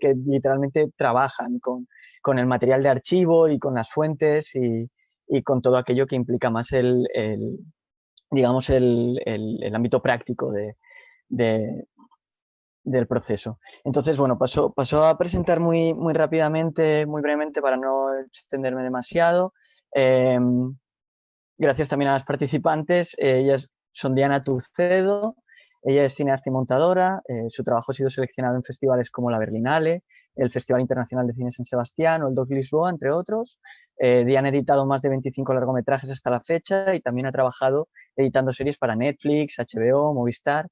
que literalmente trabajan con el material de archivo y con las fuentes y con todo aquello que implica más digamos, el ámbito práctico de- del proceso. Entonces, bueno, pasó a presentar muy rápidamente, muy brevemente, para no extenderme demasiado. Gracias también a las participantes. Ellas son Diana Tucedo, ella es cineasta y montadora. Su trabajo ha sido seleccionado en festivales como la Berlinale, el Festival Internacional de Cine San Sebastián o el Doc Lisboa, entre otros. Diana ha editado más de 25 largometrajes hasta la fecha y también ha trabajado editando series para Netflix, HBO, Movistar.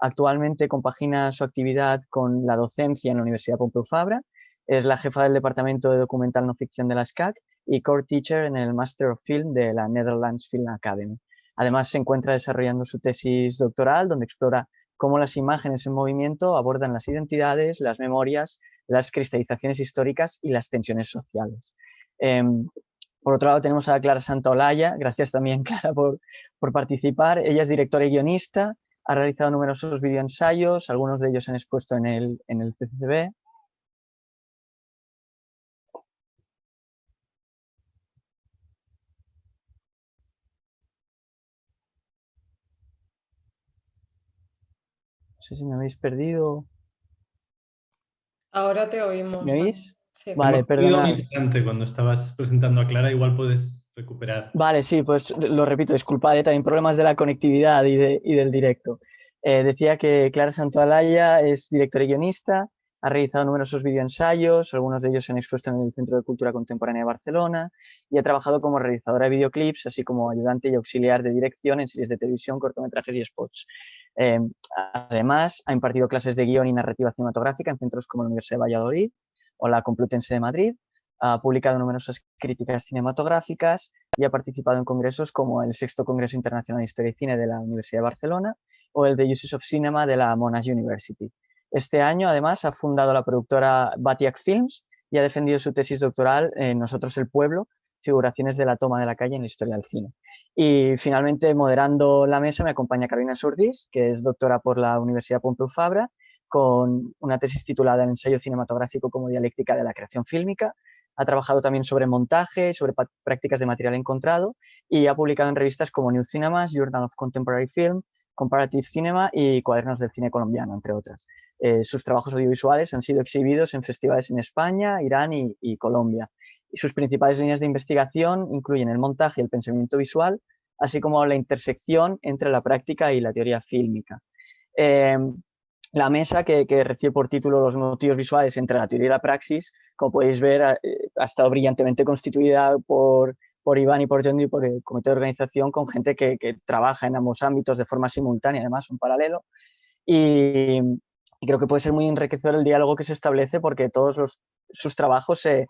Actualmente compagina su actividad con la docencia en la Universidad Pompeu Fabra. Es la jefa del Departamento de Documental No Ficción de la SCAC y core teacher en el Master of Film de la Netherlands Film Academy. Además, se encuentra desarrollando su tesis doctoral, donde explora cómo las imágenes en movimiento abordan las identidades, las memorias, las cristalizaciones históricas y las tensiones sociales. Por otro lado, tenemos a Clara Santaolalla. Gracias también, Clara, por participar. Ella es directora y guionista, ha realizado numerosos videoensayos, algunos de ellos se han expuesto en el CCCB. No sé si me habéis perdido. Ahora te oímos. ¿Me oís? Sí. Vale, Hemos perdido un perdonad. instante cuando estabas presentando a Clara, igual puedes recuperar. Vale, sí, pues lo repito, disculpad, también problemas de la conectividad y del directo. Decía que Clara Santaolalla es directora y guionista, ha realizado numerosos videoensayos, algunos de ellos se han expuesto en el Centro de Cultura Contemporánea de Barcelona, y ha trabajado como realizadora de videoclips, así como ayudante y auxiliar de dirección en series de televisión, cortometrajes y spots. Eh, Además, ha impartido clases de guión y narrativa cinematográfica en centros como la Universidad de Valladolid o la Complutense de Madrid. Ha publicado numerosas críticas cinematográficas y ha participado en congresos como el Sexto Congreso Internacional de Historia y Cine de la Universidad de Barcelona o el The Uses of Cinema de la Monash University. Este año, además, ha fundado la productora Batiak Films y ha defendido su tesis doctoral en Nosotros el Pueblo, figuraciones de la toma de la calle en la historia del cine. Y finalmente, moderando la mesa, me acompaña Carolina Surdis, que es doctora por la Universidad Pompeu Fabra, con una tesis titulada en ensayo cinematográfico como dialéctica de la creación fílmica. Ha trabajado también sobre montaje, sobre prácticas de material encontrado y ha publicado en revistas como New Cinemas, Journal of Contemporary Film, Comparative Cinema y Cuadernos del Cine Colombiano, entre otras. Sus trabajos audiovisuales han sido exhibidos en festivales en España, Irán y Colombia. Y sus principales líneas de investigación incluyen el montaje y el pensamiento visual, así como la intersección entre la práctica y la teoría fílmica. La mesa, que recibe por título Los motivos visuales entre la teoría y la praxis, como podéis ver, ha estado brillantemente constituida por Iván y por John y por el comité de organización, con gente que trabaja en ambos ámbitos de forma simultánea, además, un paralelo. Y creo que puede ser muy enriquecedor el diálogo que se establece, porque todos sus trabajos se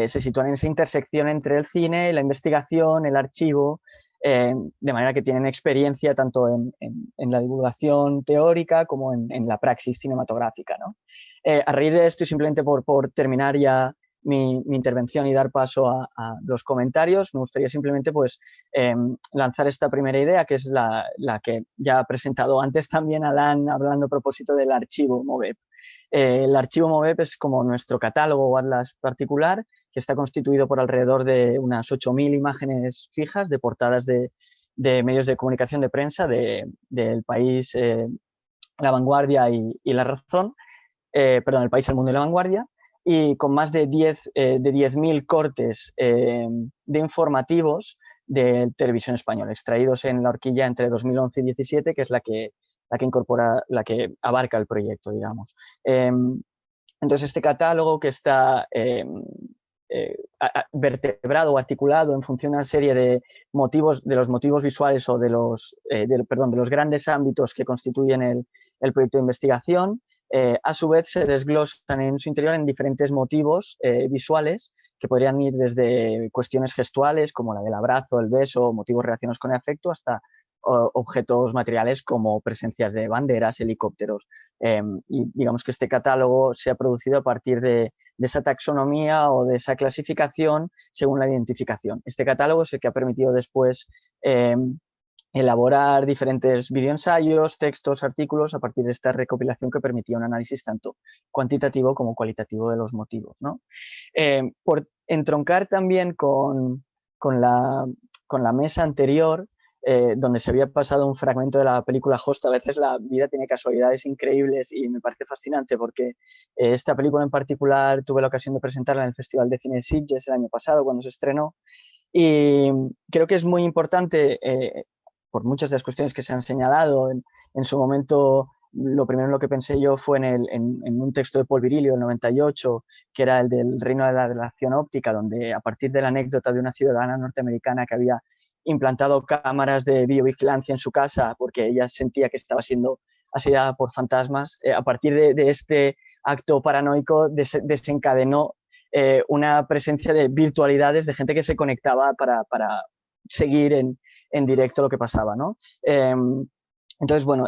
sitúan en esa intersección entre el cine, la investigación, el archivo, de manera que tienen experiencia tanto en la divulgación teórica como en la praxis cinematográfica, ¿no? A raíz de esto, y simplemente por terminar ya mi intervención y dar paso a los comentarios, me gustaría simplemente pues, lanzar esta primera idea, que es la que ya ha presentado antes también Alan, hablando a propósito del archivo MOVEP. El archivo MOVEP es como nuestro catálogo o atlas particular, que está constituido por alrededor de unas 8.000 imágenes fijas de portadas de medios de comunicación de prensa del País, La Vanguardia y La Razón, perdón, El País, El Mundo y La Vanguardia, y con más de 10.000 cortes de informativos de televisión española, extraídos en la horquilla entre 2011 y 2017, que es la que incorpora, la que abarca el proyecto, digamos. Entonces, este catálogo, que está vertebrado o articulado en función de una serie de motivos, de los motivos visuales o de los grandes ámbitos que constituyen el proyecto de investigación, a su vez se desglosan en su interior en diferentes motivos visuales, que podrían ir desde cuestiones gestuales como la del abrazo, el beso, motivos relacionados con el afecto, hasta objetos materiales como presencias de banderas, helicópteros. Y digamos que este catálogo se ha producido a partir de esa taxonomía o de esa clasificación según la identificación. Este catálogo es el que ha permitido después elaborar diferentes videoensayos, textos, artículos a partir de esta recopilación que permitía un análisis tanto cuantitativo como cualitativo de los motivos, ¿no? Por entroncar también con la mesa anterior, donde se había pasado un fragmento de la película Host, a veces la vida tiene casualidades increíbles y me parece fascinante porque esta película en particular tuve la ocasión de presentarla en el Festival de Cine de Sitges el año pasado cuando se estrenó y creo que es muy importante, por muchas de las cuestiones que se han señalado, en su momento lo primero en lo que pensé yo fue en un texto de Paul Virilio del 98, que era el del Reino de la Relación Óptica, donde a partir de la anécdota de una ciudadana norteamericana que había implantado cámaras de videovigilancia en su casa porque ella sentía que estaba siendo asediada por fantasmas, a partir de este acto paranoico desencadenó una presencia de virtualidades de gente que se conectaba para seguir en directo lo que pasaba, ¿no? Entonces, bueno,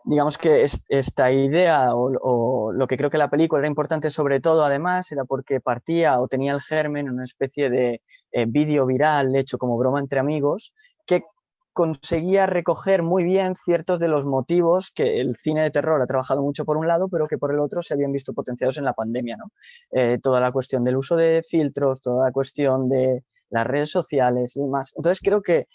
digamos que esta idea o lo que creo que la película era importante sobre todo, además, era porque partía o tenía el germen en una especie de vídeo viral hecho como broma entre amigos que conseguía recoger muy bien ciertos de los motivos que el cine de terror ha trabajado mucho por un lado, pero que por el otro se habían visto potenciados en la pandemia, ¿no? Toda la cuestión del uso de filtros, toda la cuestión de las redes sociales y demás. Entonces creo que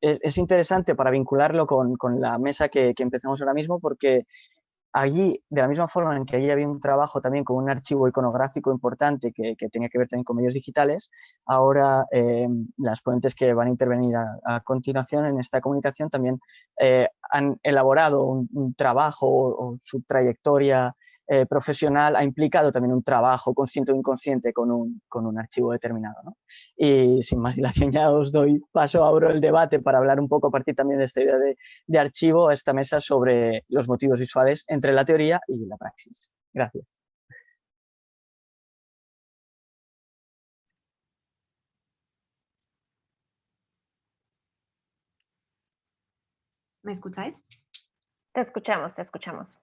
es interesante para vincularlo con la mesa que empezamos ahora mismo, porque allí, de la misma forma en que allí había un trabajo también con un archivo iconográfico importante que tenía que ver también con medios digitales, ahora las ponentes que van a intervenir a continuación en esta comunicación también han elaborado un trabajo o su trayectoria profesional ha implicado también un trabajo consciente o inconsciente con un archivo determinado, ¿no? Y sin más dilación ya os doy paso, abro el debate para hablar un poco a partir también de esta idea de archivo a esta mesa sobre los motivos visuales entre la teoría y la praxis. Gracias. ¿Me escucháis? Te escuchamos, te escuchamos.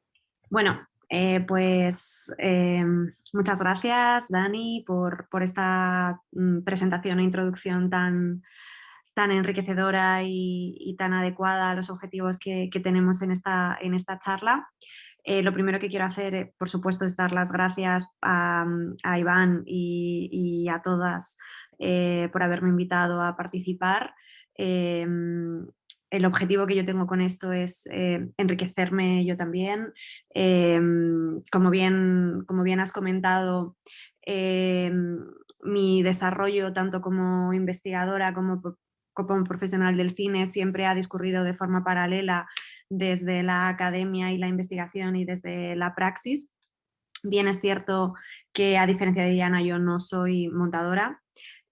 Bueno, muchas gracias, Dani, por esta presentación e introducción tan enriquecedora y tan adecuada a los objetivos que tenemos en esta charla. Lo primero que quiero hacer, por supuesto, es dar las gracias a Iván y a todas por haberme invitado a participar. El objetivo que yo tengo con esto es enriquecerme yo también. Como bien has comentado, mi desarrollo tanto como investigadora como profesional del cine siempre ha discurrido de forma paralela desde la academia y la investigación y desde la praxis. Bien es cierto que, a diferencia de Diana, yo no soy montadora.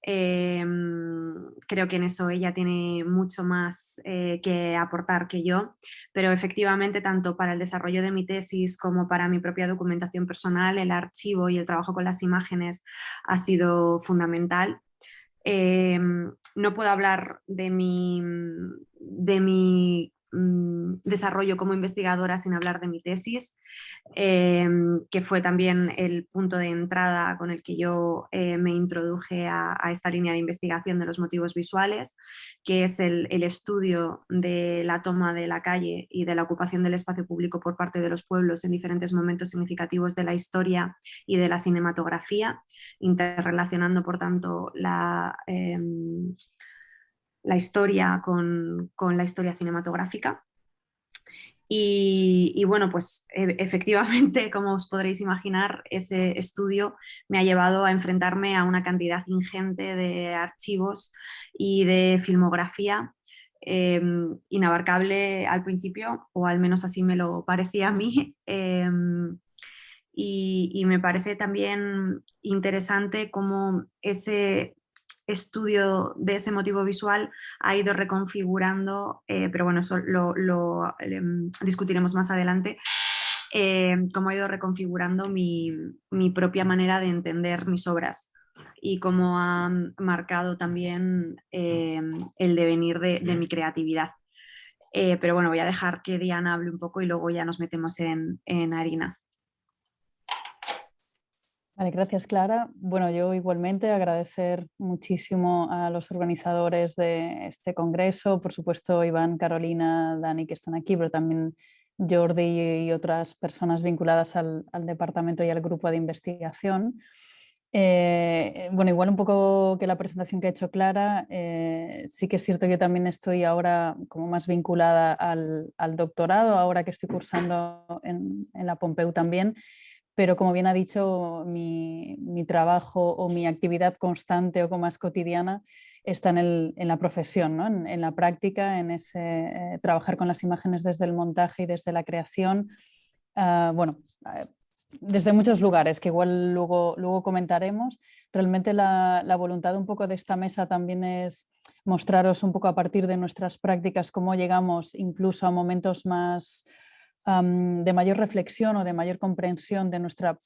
Creo que en eso ella tiene mucho más que aportar que yo, pero efectivamente tanto para el desarrollo de mi tesis como para mi propia documentación personal, el archivo y el trabajo con las imágenes ha sido fundamental. No puedo hablar de mi desarrollo como investigadora sin hablar de mi tesis, que fue también el punto de entrada con el que yo me introduje a esta línea de investigación de los motivos visuales, que es el estudio de la toma de la calle y de la ocupación del espacio público por parte de los pueblos en diferentes momentos significativos de la historia y de la cinematografía, interrelacionando, por tanto, la historia con la historia cinematográfica. Y bueno, pues efectivamente, como os podréis imaginar, ese estudio me ha llevado a enfrentarme a una cantidad ingente de archivos y de filmografía inabarcable al principio, o al menos así me lo parecía a mí. Y me parece también interesante cómo ese estudio de ese motivo visual ha ido reconfigurando, pero bueno, eso lo discutiremos más adelante, cómo ha ido reconfigurando mi propia manera de entender mis obras y cómo ha marcado también el devenir de mi creatividad. Pero bueno, voy a dejar que Diana hable un poco y luego ya nos metemos en harina. Vale, gracias Clara. Bueno, yo igualmente agradecer muchísimo a los organizadores de este congreso, por supuesto Iván, Carolina, Dani que están aquí, pero también Jordi y otras personas vinculadas al departamento y al grupo de investigación. Bueno, igual un poco que la presentación que ha hecho Clara, sí que es cierto que yo también estoy ahora como más vinculada al doctorado, ahora que estoy cursando en la Pompeu también. Pero como bien ha dicho, mi trabajo o mi actividad constante o como más cotidiana está en la profesión, ¿no? En la práctica, en ese trabajar con las imágenes desde el montaje y desde la creación. Bueno, desde muchos lugares que igual luego comentaremos. Realmente la voluntad un poco de esta mesa también es mostraros un poco a partir de nuestras prácticas cómo llegamos incluso a momentos más de mayor reflexión o de mayor comprensión de nuestra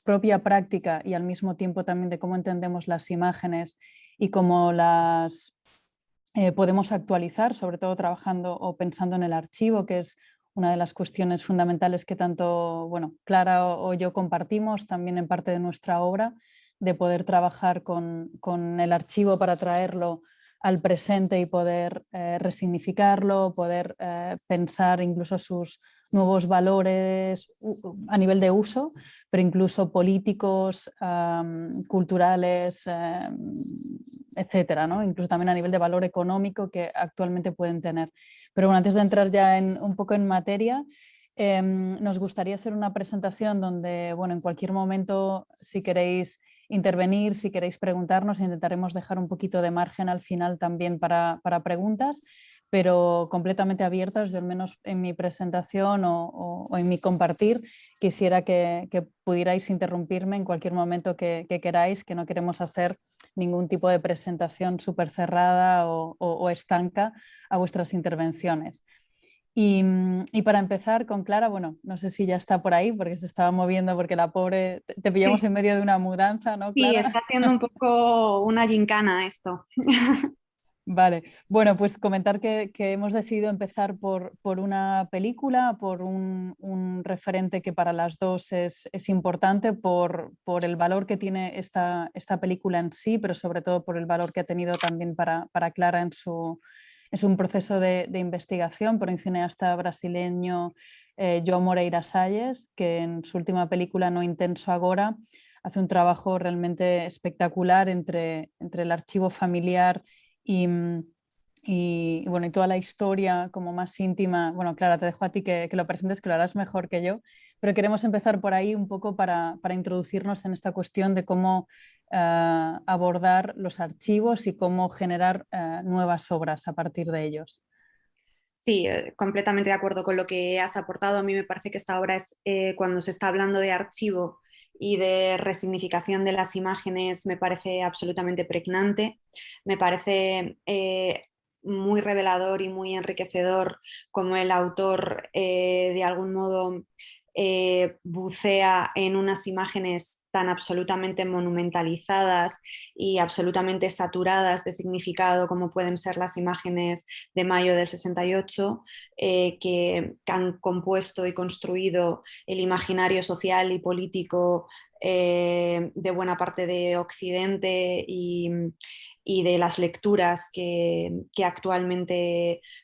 propia práctica y al mismo tiempo también de cómo entendemos las imágenes y cómo las podemos actualizar, sobre todo trabajando o pensando en el archivo, que es una de las cuestiones fundamentales que tanto Clara o yo compartimos también en parte de nuestra obra, de poder trabajar con el archivo para traerlo al presente y poder resignificarlo, poder pensar incluso sus nuevos valores a nivel de uso, pero incluso políticos, culturales, etcétera, ¿no? Incluso también a nivel de valor económico que actualmente pueden tener. Pero bueno, antes de entrar ya un poco en materia, nos gustaría hacer una presentación donde, bueno, en cualquier momento, si queréis intervenir, si queréis preguntarnos, intentaremos dejar un poquito de margen al final también para preguntas, pero completamente abiertas. Yo al menos en mi presentación o en mi compartir quisiera que pudierais interrumpirme en cualquier momento que queráis, que no queremos hacer ningún tipo de presentación súper cerrada o estanca a vuestras intervenciones. Y para empezar con Clara, bueno, no sé si ya está por ahí porque se estaba moviendo porque la pobre, te pillamos Sí. en medio de una mudanza, ¿no, Sí, Clara? está siendo un poco una gincana esto. Vale, bueno, pues comentar que hemos decidido empezar por una película, por un referente que para las dos es importante, por el valor que tiene esta película en sí, pero sobre todo por el valor que ha tenido también para Clara es un proceso de investigación por un cineasta brasileño, João Moreira Salles, que en su última película No Intenso Agora hace un trabajo realmente espectacular entre el archivo familiar y, bueno, y toda la historia como más íntima. Bueno, Clara, te dejo a ti que lo presentes, que lo harás mejor que yo, pero queremos empezar por ahí un poco para introducirnos en esta cuestión de cómo abordar los archivos y cómo generar nuevas obras a partir de ellos. Sí, completamente de acuerdo con lo que has aportado. A mí me parece que esta obra es, cuando se está hablando de archivo y de resignificación de las imágenes, me parece absolutamente pregnante. Me parece muy revelador y muy enriquecedor como el autor de algún modo bucea en unas imágenes tan absolutamente monumentalizadas y absolutamente saturadas de significado como pueden ser las imágenes de mayo del 68, que han compuesto y construido el imaginario social y político de buena parte de Occidente y de las lecturas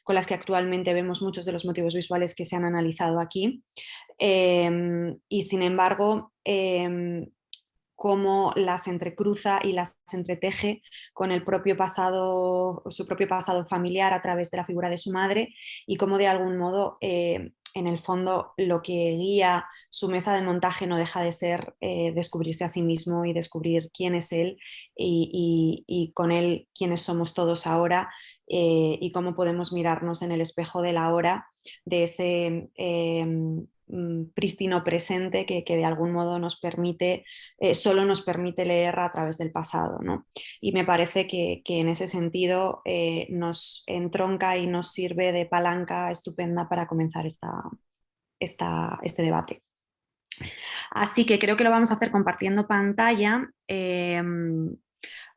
con las que actualmente vemos muchos de los motivos visuales que se han analizado aquí. Y sin embargo, cómo las entrecruza y las entreteje con el propio pasado, su propio pasado familiar a través de la figura de su madre y cómo de algún modo, en el fondo, lo que guía su mesa de montaje no deja de ser descubrirse a sí mismo y descubrir quién es él y con él quiénes somos todos ahora. Y cómo podemos mirarnos en el espejo de la hora, de ese prístino presente que de algún modo nos permite, solo nos permite leer a través del pasado, ¿no? Y me parece que en ese sentido nos entronca y nos sirve de palanca estupenda para comenzar este debate. Así que creo que lo vamos a hacer compartiendo pantalla.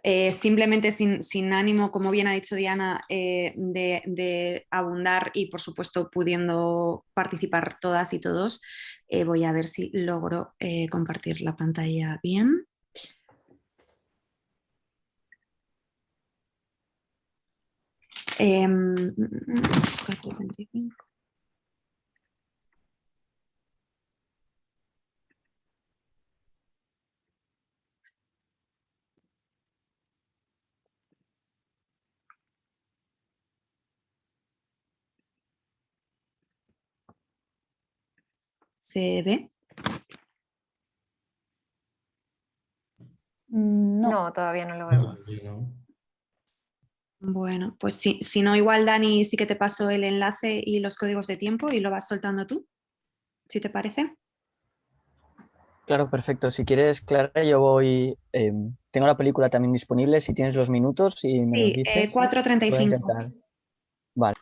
Simplemente sin ánimo, como bien ha dicho Diana, de abundar y por supuesto pudiendo participar todas y todos, voy a ver si logro compartir la pantalla bien. Em, 4:25. ¿Se ve? No, No, todavía no lo vemos. Sí, ¿no? Bueno, pues sí, si no, igual Dani sí que te paso el enlace y los códigos de tiempo y lo vas soltando tú, si te parece. Claro, perfecto. Si quieres, Clara, yo voy. Tengo la película también disponible. Si tienes los minutos y me los Sí, dices, voy a 4:35. intentar. Vale.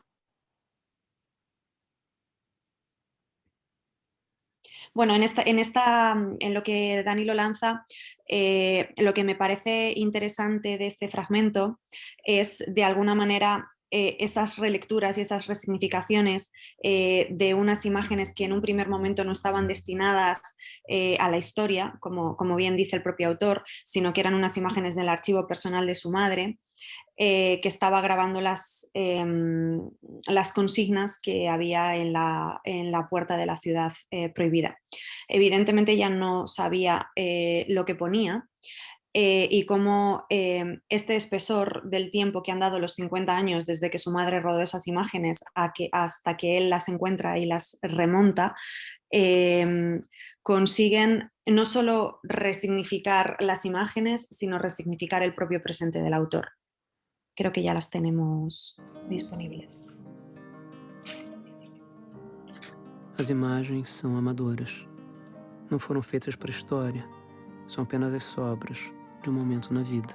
Bueno, en lo que Dani lo lanza, lo que me parece interesante de este fragmento es, de alguna manera, esas relecturas y esas resignificaciones de unas imágenes que en un primer momento no estaban destinadas a la historia, como bien dice el propio autor, sino que eran unas imágenes del archivo personal de su madre. Que estaba grabando las consignas que había en la puerta de la ciudad prohibida. Evidentemente ella no sabía lo que ponía, y cómo este espesor del tiempo que han dado los 50 años desde que su madre rodó esas imágenes hasta que él las encuentra y las remonta, consiguen no solo resignificar las imágenes, sino resignificar el propio presente del autor. Creo que ya las tenemos disponibles. As imagens são amadoras. Não foram feitas para a história. São apenas as sobras de um momento na vida.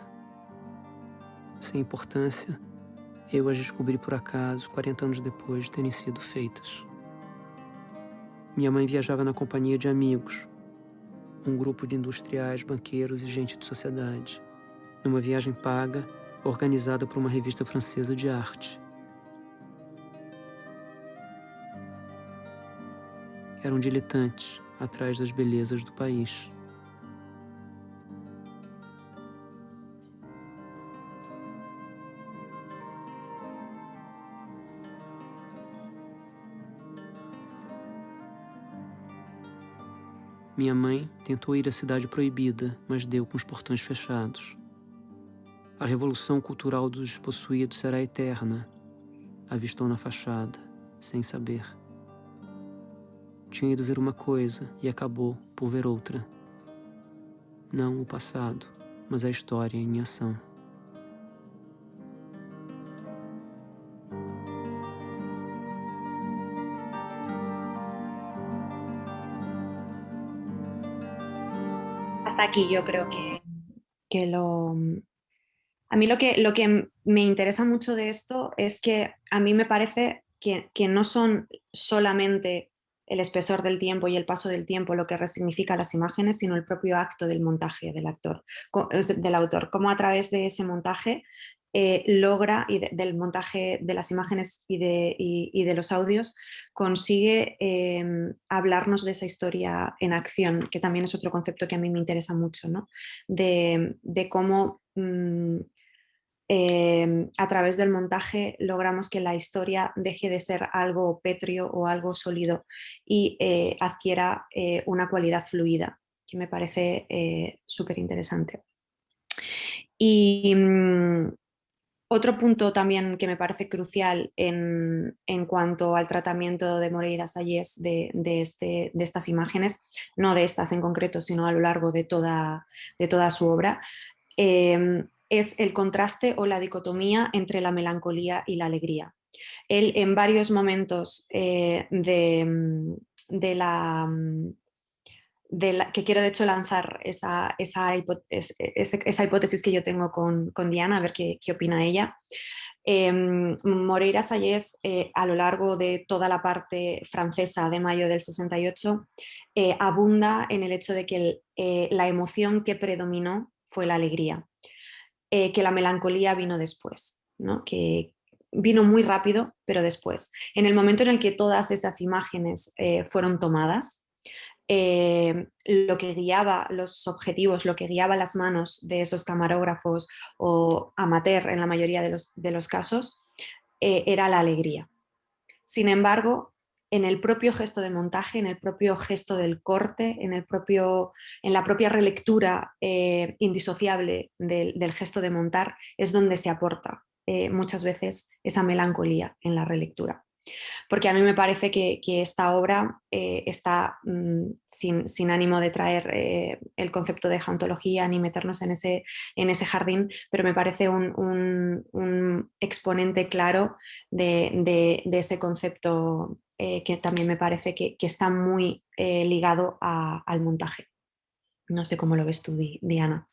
Sem importância, eu as descobri por acaso 40 anos depois de terem sido feitas. Minha mãe viajava na companhia de amigos, um grupo de industriais, banqueiros e gente de sociedade, numa viagem paga, organizada por uma revista francesa de arte. Eram diletantes atrás das belezas do país. Minha mãe tentou ir à cidade proibida, mas deu com os portões fechados. A revolução cultural dos despossuídos será eterna, avistou na fachada, sem saber. Tinha ido ver uma coisa e acabou por ver outra. Não o passado, mas a história em ação. Hasta aquí yo creo que a mí lo que me interesa mucho de esto es que a mí me parece que no son solamente el espesor del tiempo y el paso del tiempo lo que resignifica las imágenes, sino el propio acto del montaje del autor, cómo a través de ese montaje logra, y del montaje de las imágenes y de los audios, consigue hablarnos de esa historia en acción, que también es otro concepto que a mí me interesa mucho, ¿no? De cómo a través del montaje logramos que la historia deje de ser algo pétreo o algo sólido y adquiera una cualidad fluida, que me parece súper interesante. Y otro punto también que me parece crucial en cuanto al tratamiento de Moreira Salles de estas imágenes, no de estas en concreto, sino a lo largo de toda su obra, es el contraste o la dicotomía entre la melancolía y la alegría. Él en varios momentos de la que quiero de hecho lanzar esa hipótesis que yo tengo con Diana, a ver qué opina ella. Moreira Salles, a lo largo de toda la parte francesa de mayo del 68, abunda en el hecho de que la emoción que predominó fue la alegría. que la melancolía vino después, ¿no? Que vino muy rápido, pero después. En el momento en el que todas esas imágenes fueron tomadas, lo que guiaba los objetivos, lo que guiaba las manos de esos camarógrafos o amateur en la mayoría de los casos, era la alegría. Sin embargo, en el propio gesto de montaje, en el propio gesto del corte, en la propia relectura indisociable del gesto de montar, es donde se aporta muchas veces esa melancolía en la relectura. Porque a mí me parece que esta obra está sin ánimo de traer el concepto de geontología ni meternos en ese jardín, pero me parece un exponente claro de ese concepto que también me parece que está muy ligado al montaje. No sé cómo lo ves tú, Diana.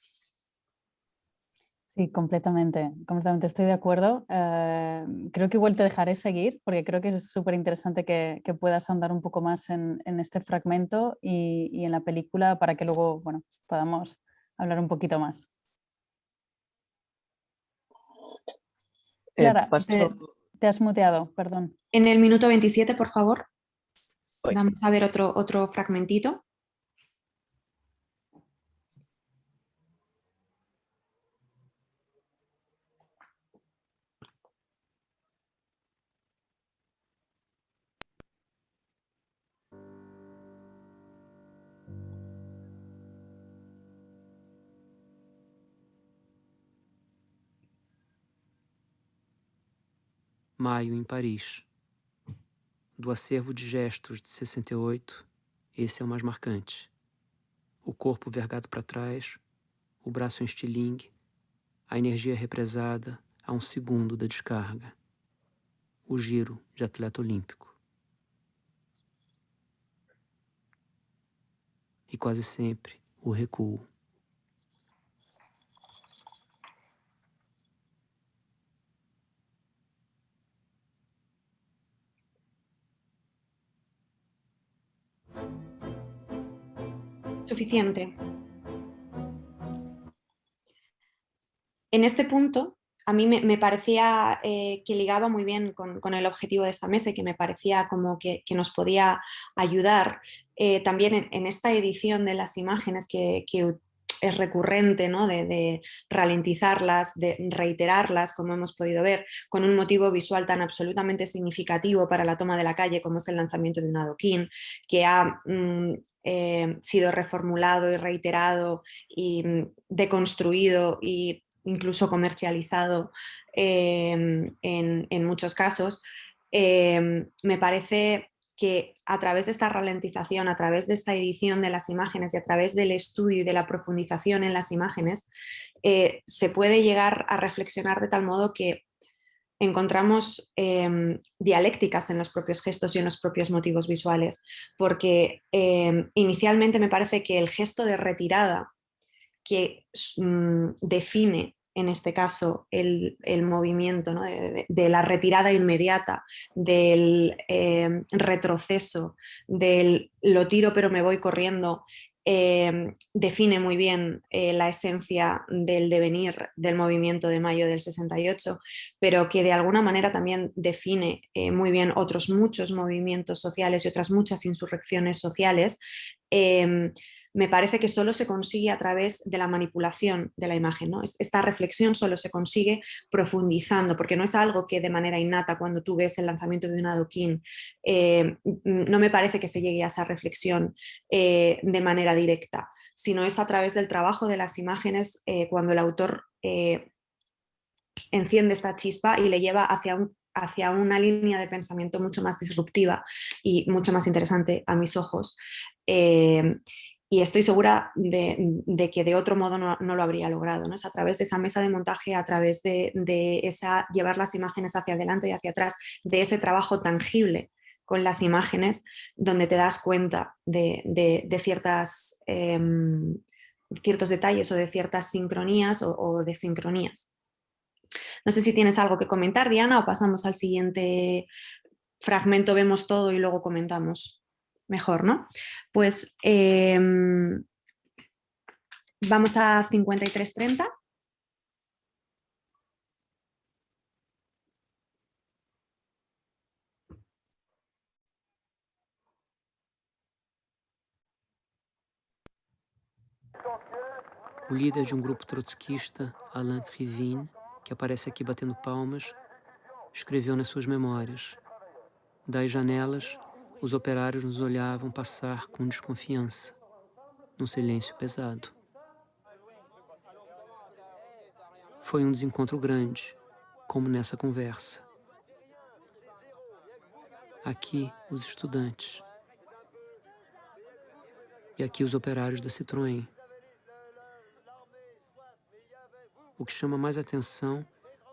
Sí, completamente, completamente estoy de acuerdo. Creo que igual te dejaré seguir porque creo que es súper interesante que puedas andar un poco más en este fragmento y en la película para que luego, bueno, podamos hablar un poquito más. Clara, te has muteado, perdón. En el minuto 27, por favor. Pues. Vamos a ver otro fragmentito. Maio em Paris. Do acervo de gestos de 68, esse é o mais marcante. O corpo vergado para trás, o braço em estilingue, a energia represada a 1 segundo da descarga. O giro de atleta olímpico. E quase sempre o recuo. Suficiente. En este punto, a mí me parecía que ligaba muy bien con el objetivo de esta mesa y que me parecía como que nos podía ayudar también en esta edición de las imágenes que es recurrente, ¿no? de ralentizarlas, de reiterarlas, como hemos podido ver, con un motivo visual tan absolutamente significativo para la toma de la calle como es el lanzamiento de un adoquín, que ha sido reformulado y reiterado y deconstruido y incluso comercializado en muchos casos, me parece que a través de esta ralentización, a través de esta edición de las imágenes y a través del estudio y de la profundización en las imágenes, se puede llegar a reflexionar de tal modo que encontramos dialécticas en los propios gestos y en los propios motivos visuales, porque inicialmente me parece que el gesto de retirada que define en este caso el movimiento, ¿no? de la retirada inmediata, del retroceso, del lo tiro pero me voy corriendo, define muy bien la esencia del devenir del movimiento de mayo del 68, pero que de alguna manera también define muy bien otros muchos movimientos sociales y otras muchas insurrecciones sociales. Me parece que solo se consigue a través de la manipulación de la imagen, ¿no? Esta reflexión solo se consigue profundizando, porque no es algo que de manera innata cuando tú ves el lanzamiento de un adoquín, no me parece que se llegue a esa reflexión de manera directa, sino es a través del trabajo de las imágenes cuando el autor enciende esta chispa y le lleva hacia una línea de pensamiento mucho más disruptiva y mucho más interesante a mis ojos. Y estoy segura de que de otro modo no lo habría logrado, ¿no? Es a través de esa mesa de montaje, a través de llevar las imágenes hacia adelante y hacia atrás, de ese trabajo tangible con las imágenes, donde te das cuenta de ciertos detalles o de ciertas sincronías o desincronías. No sé si tienes algo que comentar, Diana, o pasamos al siguiente fragmento, vemos todo y luego comentamos. Mejor, ¿no? Pues vamos a 53:30. O líder de um grupo trotskista, Alain Krivine, que aparece aqui batendo palmas, escreveu nas suas memórias: das janelas, os operários nos olhavam passar com desconfiança, num silêncio pesado. Foi um desencontro grande, como nessa conversa. Aqui, os estudantes. E aqui, os operários da Citroën. O que chama mais atenção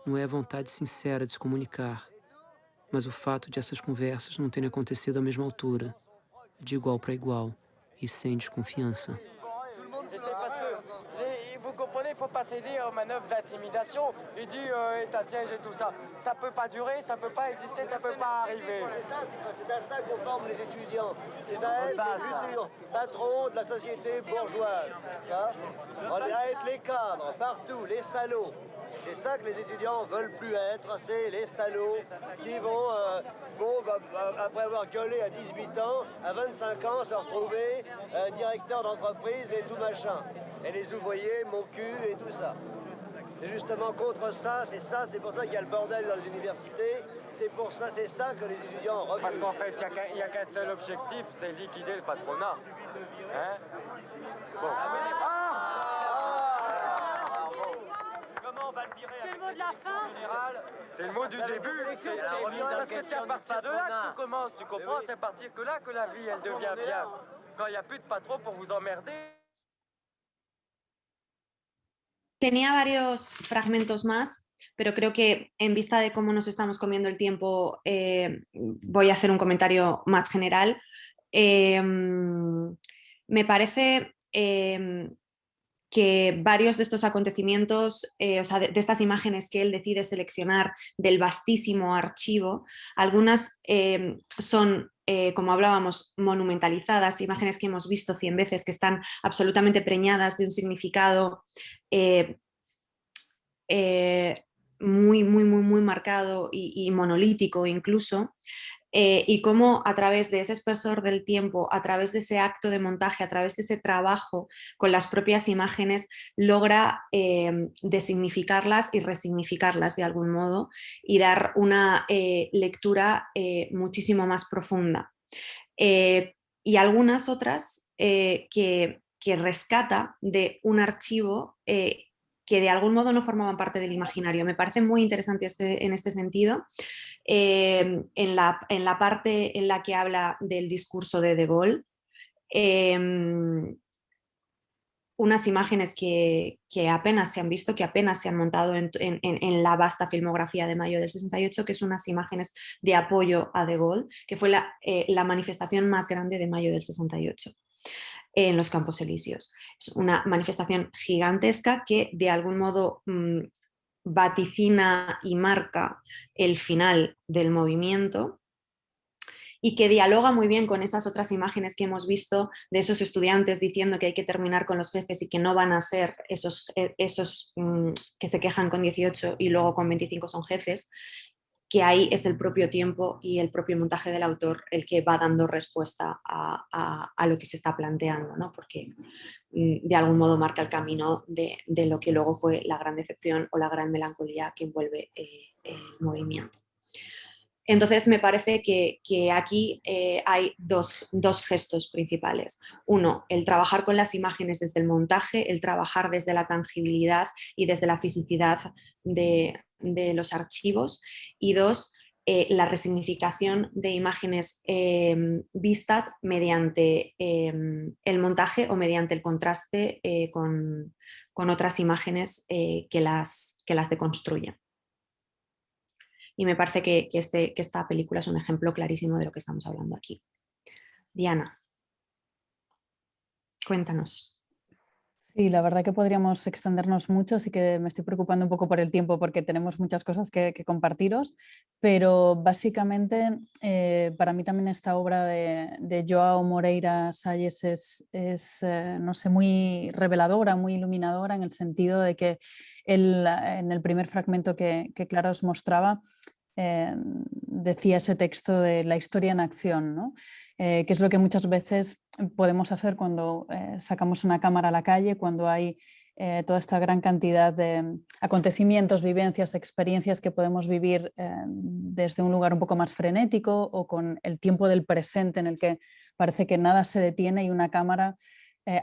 não é a vontade sincera de se comunicar, mas o fato de essas conversas não terem acontecido à mesma altura, de igual para igual e sem desconfiança. Vous comprenez, il ne faut pas céder aux manœuvres d'intimidation et du état de siège et tout ça. Ça ne peut pas durer, ça ne peut pas exister, ça ne peut pas arriver. C'est à ça qu'on forme les étudiants. C'est à être les futurs patrons de la société bourgeoise. On va être les cadres, partout, les salauds. C'est ça que les étudiants ne veulent plus être, c'est les salauds qui vont, après avoir gueulé à 18 ans, à 25 ans, se retrouver directeur d'entreprise et tout machin. Et les ouvriers, mon cul et tout ça. C'est justement contre ça, c'est pour ça qu'il y a le bordel dans les universités, c'est ça que les étudiants refusent. Parce qu'en fait, il n'y a qu'un seul objectif, c'est liquider le patronat. Hein? Bon. Comment on va le virer avec le mot de la fin générale? C'est le mot du début, parce que c'est à partir de là que tout commence, tu comprends? C'est à partir que là que la vie, elle devient bien. Quand il n'y a plus de patron pour vous emmerder. Tenía varios fragmentos más, pero creo que en vista de cómo nos estamos comiendo el tiempo, voy a hacer un comentario más general. Me parece que varios de estos acontecimientos, o sea, de estas imágenes que él decide seleccionar del vastísimo archivo, algunas son, como hablábamos, monumentalizadas, imágenes que hemos visto 100 veces, que están absolutamente preñadas de un significado muy marcado y monolítico incluso, y cómo a través de ese espesor del tiempo, a través de ese acto de montaje, a través de ese trabajo con las propias imágenes, logra designificarlas y resignificarlas de algún modo y dar una lectura muchísimo más profunda. Y algunas otras que rescata de un archivo que de algún modo no formaban parte del imaginario. Me parece muy interesante en este sentido. En la parte en la que habla del discurso de De Gaulle, unas imágenes que apenas se han visto, que apenas se han montado en la vasta filmografía de mayo del 68, que son unas imágenes de apoyo a De Gaulle, que fue la manifestación más grande de mayo del 68. En los Campos Elíseos. Es una manifestación gigantesca que de algún modo vaticina y marca el final del movimiento y que dialoga muy bien con esas otras imágenes que hemos visto de esos estudiantes diciendo que hay que terminar con los jefes y que no van a ser esos que se quejan con 18 y luego con 25 son jefes, que ahí es el propio tiempo y el propio montaje del autor el que va dando respuesta a lo que se está planteando, ¿no? Porque de algún modo marca el camino de lo que luego fue la gran decepción o la gran melancolía que envuelve el movimiento. Entonces me parece que aquí hay dos gestos principales. Uno, el trabajar con las imágenes desde el montaje, el trabajar desde la tangibilidad y desde la fisicidad de los archivos, y dos, la resignificación de imágenes vistas mediante el montaje o mediante el contraste con otras imágenes que las deconstruyen. Y me parece que esta película es un ejemplo clarísimo de lo que estamos hablando aquí. Diana, cuéntanos. Sí, la verdad que podríamos extendernos mucho, sí que me estoy preocupando un poco por el tiempo porque tenemos muchas cosas que compartiros, pero básicamente para mí también esta obra de João Moreira Salles es no sé, muy reveladora, muy iluminadora, en el sentido de que en el primer fragmento que Clara os mostraba, decía ese texto de la historia en acción, ¿no? Que es lo que muchas veces podemos hacer cuando sacamos una cámara a la calle, cuando hay toda esta gran cantidad de acontecimientos, vivencias, experiencias que podemos vivir desde un lugar un poco más frenético o con el tiempo del presente en el que parece que nada se detiene y una cámara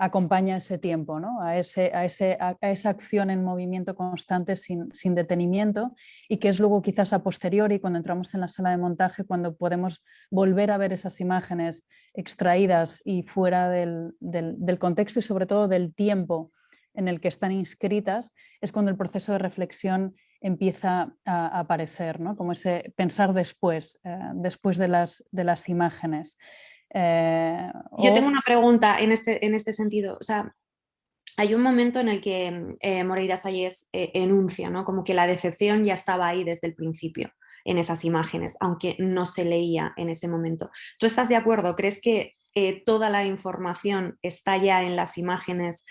acompaña ese tiempo, ¿no? a esa acción en movimiento constante sin detenimiento, y que es luego quizás a posteriori, cuando entramos en la sala de montaje, cuando podemos volver a ver esas imágenes extraídas y fuera del contexto y sobre todo del tiempo en el que están inscritas, es cuando el proceso de reflexión empieza a aparecer, ¿no? Como ese pensar después de las imágenes. Yo tengo una pregunta en este sentido. O sea, hay un momento en el que Moreira Salles enuncia, ¿no? Como que la decepción ya estaba ahí desde el principio en esas imágenes, aunque no se leía en ese momento. ¿Tú estás de acuerdo? ¿Crees que toda la información está ya en las imágenes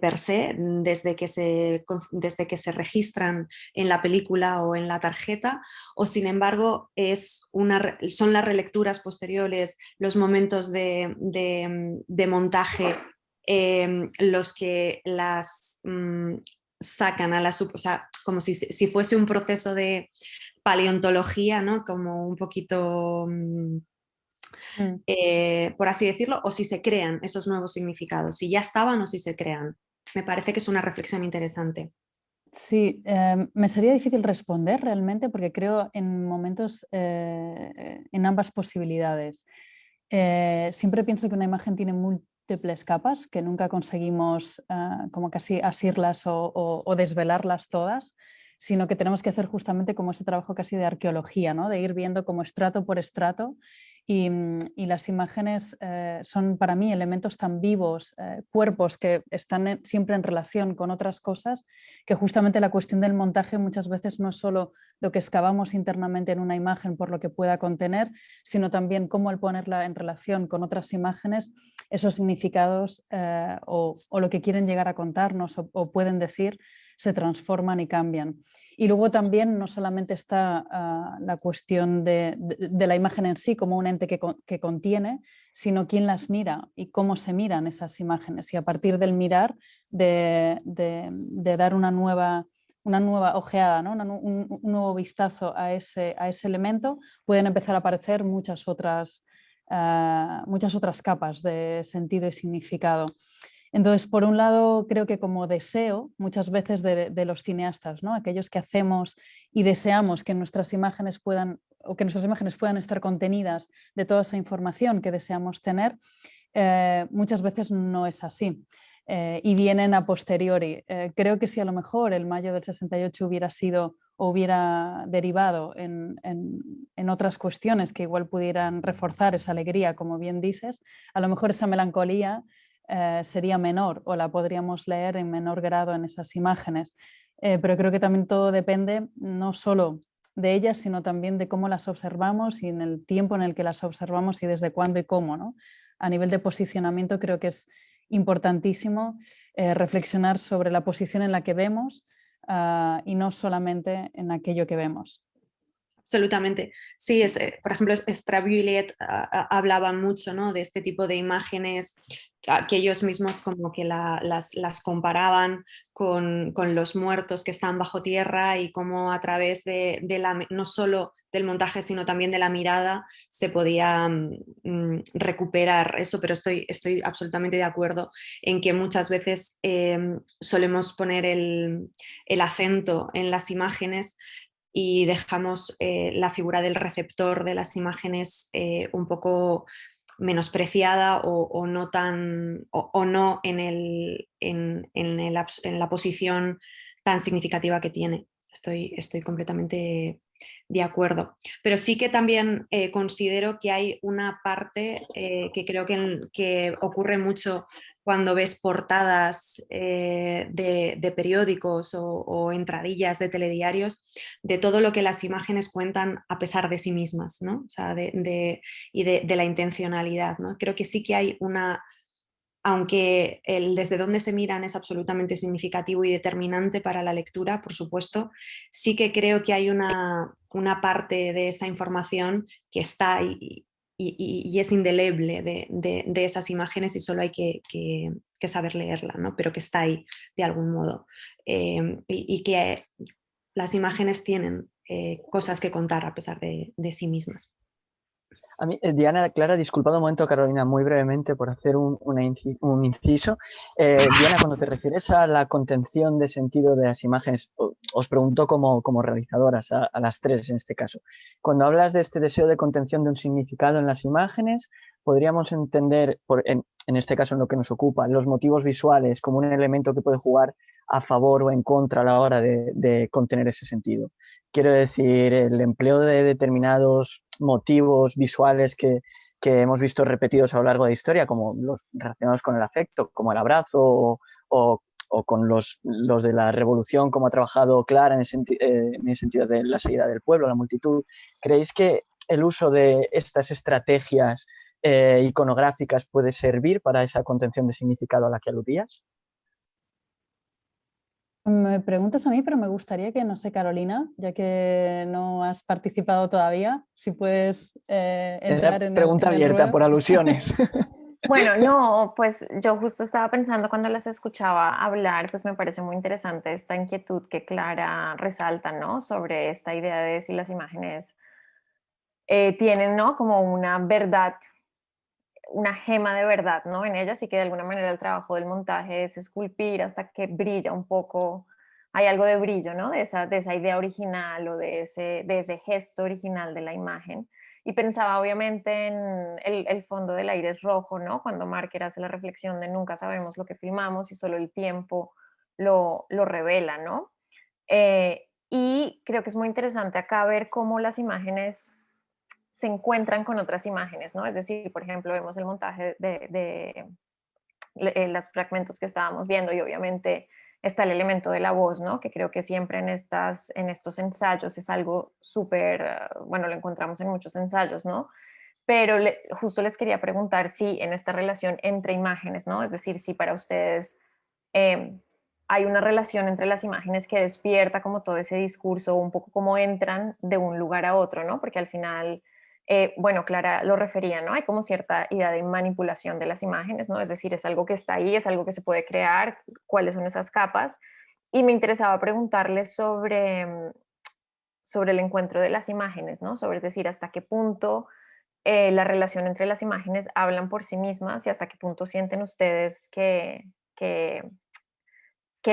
per se, desde que se registran en la película o en la tarjeta? ¿O sin embargo son las relecturas posteriores, los momentos de montaje, los que las sacan a la o sea, como si fuese un proceso de paleontología, ¿no? Como un poquito, por así decirlo, o si se crean esos nuevos significados, si ya estaban o si se crean? Me parece que es una reflexión interesante. Sí, me sería difícil responder realmente porque creo en momentos, en ambas posibilidades. Siempre pienso que una imagen tiene múltiples capas que nunca conseguimos como casi asirlas o desvelarlas todas, sino que tenemos que hacer justamente como ese trabajo casi de arqueología, ¿no? De ir viendo como estrato por estrato, y las imágenes son para mí elementos tan vivos, cuerpos que están siempre en relación con otras cosas, que justamente la cuestión del montaje muchas veces no es solo lo que excavamos internamente en una imagen por lo que pueda contener, sino también cómo al ponerla en relación con otras imágenes, esos significados o lo que quieren llegar a contarnos o pueden decir, se transforman y cambian. Y luego también no solamente está la cuestión de la imagen en sí como un ente que contiene, sino quién las mira y cómo se miran esas imágenes. Y a partir del mirar, de dar una nueva ojeada, ¿no? un nuevo vistazo a ese elemento, pueden empezar a aparecer muchas otras capas de sentido y significado. Entonces, por un lado, creo que como deseo muchas veces de los cineastas, ¿no? Aquellos que hacemos y deseamos que nuestras imágenes puedan estar contenidas de toda esa información que deseamos tener, muchas veces no es así. Y vienen a posteriori. Creo que si a lo mejor el mayo del 68 hubiera derivado en otras cuestiones que igual pudieran reforzar esa alegría, como bien dices, a lo mejor esa melancolía sería menor o la podríamos leer en menor grado en esas imágenes. Pero creo que también todo depende no solo de ellas, sino también de cómo las observamos y en el tiempo en el que las observamos y desde cuándo y cómo, ¿no? A nivel de posicionamiento creo que es importantísimo reflexionar sobre la posición en la que vemos y no solamente en aquello que vemos. Absolutamente. Sí, por ejemplo, Stravouillet hablaba mucho, ¿no? De este tipo de imágenes que ellos mismos como que las comparaban con los muertos que están bajo tierra, y cómo a través no solo del montaje sino también de la mirada se podía recuperar eso. Pero estoy absolutamente de acuerdo en que muchas veces solemos poner el acento en las imágenes y dejamos la figura del receptor de las imágenes un poco menospreciada o no en la posición tan significativa que tiene. Estoy completamente de acuerdo. Pero sí que también considero que hay una parte que creo que ocurre mucho cuando ves portadas de periódicos o entradillas de telediarios, de todo lo que las imágenes cuentan a pesar de sí mismas, ¿no? O sea, de la intencionalidad, ¿no? Creo que sí que hay aunque desde dónde se miran es absolutamente significativo y determinante para la lectura, por supuesto, sí que creo que hay una parte de esa información que está y es indeleble de esas imágenes y solo hay que saber leerla, ¿no? Pero que está ahí de algún modo. Y que las imágenes tienen cosas que contar a pesar de sí mismas. A mí, Diana, Clara, disculpad un momento, Carolina, muy brevemente por hacer un inciso. Diana, cuando te refieres a la contención de sentido de las imágenes, os pregunto como realizadoras, a las tres en este caso. Cuando hablas de este deseo de contención de un significado en las imágenes, podríamos entender, en este caso en lo que nos ocupa, los motivos visuales como un elemento que puede jugar a favor o en contra a la hora de contener ese sentido. Quiero decir, el empleo de determinados motivos visuales que hemos visto repetidos a lo largo de la historia, como los relacionados con el afecto, como el abrazo, o con los de la revolución, como ha trabajado Clara en el sentido de la salida del pueblo, la multitud. ¿Creéis que el uso de estas estrategias iconográficas puede servir para esa contención de significado a la que aludías? Me preguntas a mí, pero me gustaría que, no sé, Carolina, ya que no has participado todavía, si puedes entrar en pregunta el abierta ruedo. por alusiones. Bueno, no, pues yo justo estaba pensando cuando las escuchaba hablar, pues me parece muy interesante esta inquietud que Clara resalta, ¿no? Sobre esta idea de si las imágenes tienen, ¿no? Como una verdad, una gema de verdad, ¿no? En ellas y que de alguna manera el trabajo del montaje es esculpir hasta que brilla un poco, hay algo de brillo, ¿no? De esa idea original o de ese gesto original de la imagen. Y pensaba obviamente en el fondo del aire es rojo, ¿no? Cuando Marker hace la reflexión de nunca sabemos lo que filmamos y solo el tiempo lo revela, ¿no? Y creo que es muy interesante acá ver cómo las imágenes se encuentran con otras imágenes, ¿no? Es decir, por ejemplo, vemos el montaje de los fragmentos que estábamos viendo y obviamente está el elemento de la voz, ¿no? Que creo que siempre en estos ensayos es algo súper, bueno, lo encontramos en muchos ensayos, ¿no? Pero justo les quería preguntar si en esta relación entre imágenes, ¿no? Es decir, si para ustedes hay una relación entre las imágenes que despierta como todo ese discurso, un poco como entran de un lugar a otro, ¿no? Porque al final, bueno, Clara lo refería, ¿no? Hay como cierta idea de manipulación de las imágenes, ¿no? Es decir, es algo que está ahí, es algo que se puede crear, cuáles son esas capas. Y me interesaba preguntarle sobre el encuentro de las imágenes, ¿no? Sobre, es decir, hasta qué punto la relación entre las imágenes hablan por sí mismas y hasta qué punto sienten ustedes que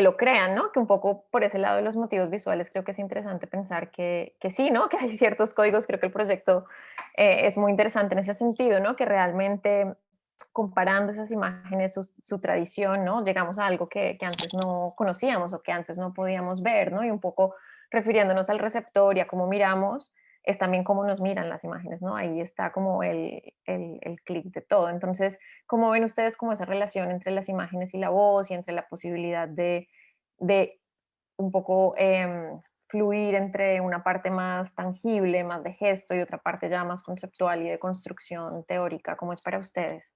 lo crean, ¿no? Que un poco por ese lado de los motivos visuales creo que es interesante pensar que sí, ¿no? Que hay ciertos códigos, creo que el proyecto es muy interesante en ese sentido, ¿no? Que realmente comparando esas imágenes, su tradición, ¿no? Llegamos a algo que antes no conocíamos o que antes no podíamos ver, ¿no? Y un poco refiriéndonos al receptor y a cómo miramos, es también cómo nos miran las imágenes, ¿no? Ahí está como el clic de todo. Entonces, ¿cómo ven ustedes como esa relación entre las imágenes y la voz y entre la posibilidad de un poco fluir entre una parte más tangible, más de gesto y otra parte ya más conceptual y de construcción teórica? ¿Cómo es para ustedes?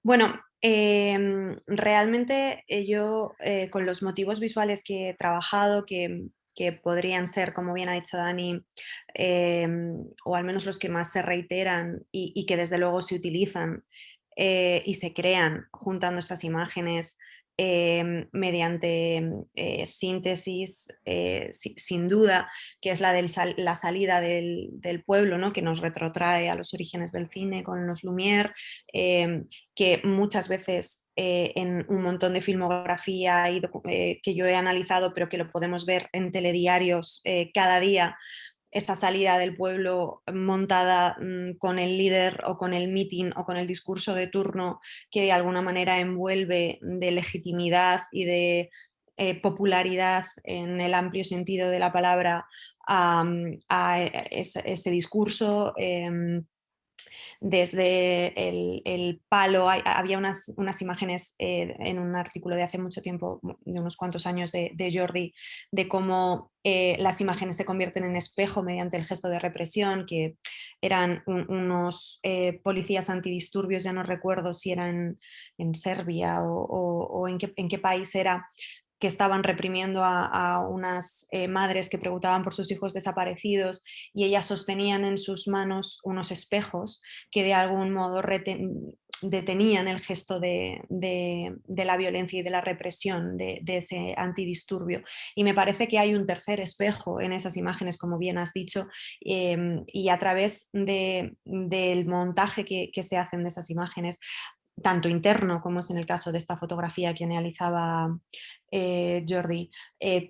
Bueno, realmente yo con los motivos visuales que he trabajado, que podrían ser, como bien ha dicho Dani, o al menos los que más se reiteran y que desde luego se utilizan y se crean juntando estas imágenes mediante síntesis, sin duda, que es la de la salida del pueblo, ¿no? Que nos retrotrae a los orígenes del cine con los Lumière, que muchas veces en un montón de filmografía que yo he analizado, pero que lo podemos ver en telediarios cada día, esa salida del pueblo montada con el líder o con el meeting o con el discurso de turno que de alguna manera envuelve de legitimidad y de popularidad en el amplio sentido de la palabra a ese discurso. Desde el palo, había unas imágenes en un artículo de hace mucho tiempo, de unos cuantos años, de Jordi, de cómo las imágenes se convierten en espejo mediante el gesto de represión, que eran unos policías antidisturbios, ya no recuerdo si eran en Serbia o en qué país era, que estaban reprimiendo a unas madres que preguntaban por sus hijos desaparecidos y ellas sostenían en sus manos unos espejos que de algún modo detenían el gesto de la violencia y de la represión de ese antidisturbio. Y me parece que hay un tercer espejo en esas imágenes, como bien has dicho, y a través del montaje que se hacen de esas imágenes, tanto interno, como es en el caso de esta fotografía que analizaba Jordi,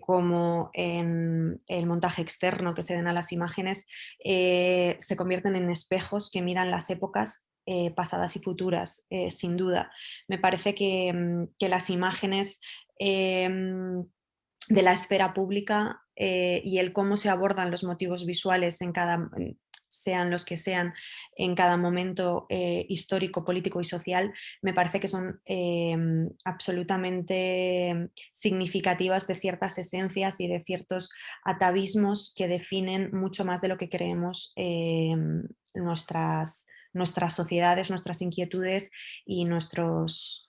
como en el montaje externo que se den a las imágenes, se convierten en espejos que miran las épocas pasadas y futuras, sin duda. Me parece que las imágenes de la esfera pública y el cómo se abordan los motivos visuales sean los que sean, en cada momento histórico, político y social, me parece que son absolutamente significativas de ciertas esencias y de ciertos atavismos que definen mucho más de lo que creemos nuestras sociedades, nuestras inquietudes y nuestros